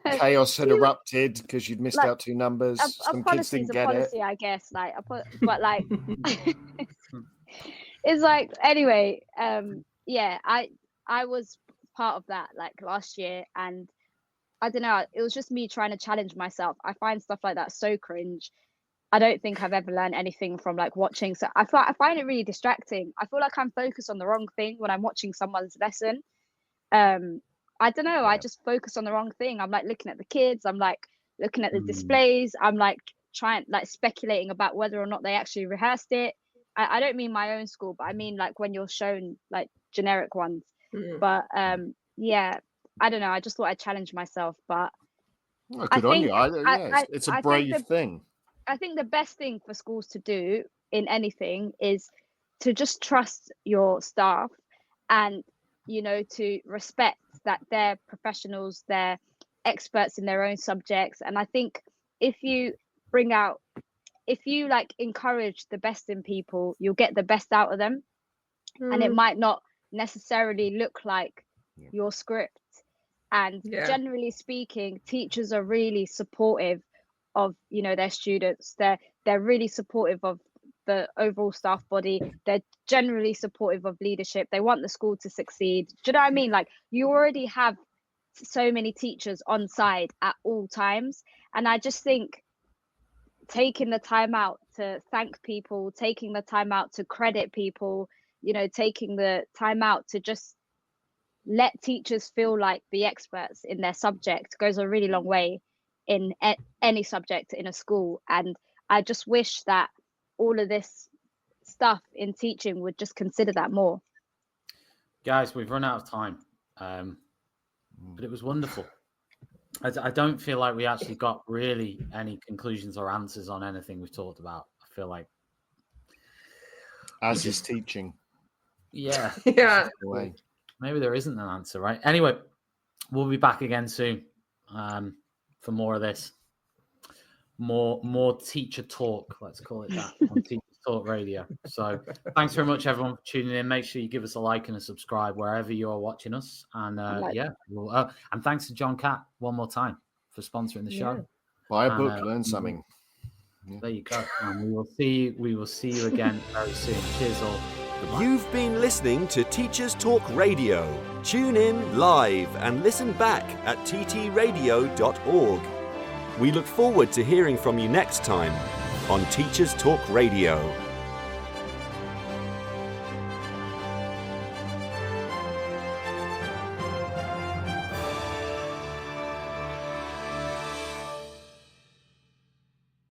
Chaos had erupted because you'd missed out 2 numbers. Some kids didn't get it. I guess, but like, it's like, anyway. I was part of that like last year, and I don't know. It was just me trying to challenge myself. I find stuff like that so cringe. I don't think I've ever learned anything from like watching. So I find it really distracting. I feel like I'm focused on the wrong thing when I'm watching someone's lesson. I don't know. I just focus on the wrong thing. I'm like looking at the kids. I'm like looking at the displays. I'm like speculating about whether or not they actually rehearsed it. I don't mean my own school, but I mean like when you're shown like generic ones. But I don't know. I just thought I'd challenge myself. But good on you. It's a brave thing. I think the best thing for schools to do in anything is to just trust your staff, and to respect that they're professionals, they're experts in their own subjects. And I think if you like encourage the best in people, you'll get the best out of them. And it might not necessarily look like your script. And generally speaking, teachers are really supportive of their students. They're really supportive of the overall staff body. They're generally supportive of leadership. They want the school to succeed. Do you know what I mean? Like, you already have so many teachers on side at all times, and I just think taking the time out to thank people, taking the time out to credit people, taking the time out to just let teachers feel like the experts in their subject goes a really long way in any subject in a school. And I just wish that all of this stuff in teaching would just consider that more. Guys, we've run out of time, but it was wonderful. I don't feel like we actually got really any conclusions or answers on anything we've talked about. I feel like as is teaching. Yeah. Maybe there isn't an answer, right? Anyway, we'll be back again soon for more of this. More teacher talk, let's call it that, on Teacher Talk Radio. So thanks very much, everyone, for tuning in. Make sure you give us a like and a subscribe wherever you are watching us. And and thanks to John Catt one more time for sponsoring the show. Buy a book, learn something. There you go. And we will see you again very soon. Cheers all. You've been listening to Teachers Talk Radio. Tune in live and listen back at ttradio.org. We look forward to hearing from you next time on Teachers Talk Radio.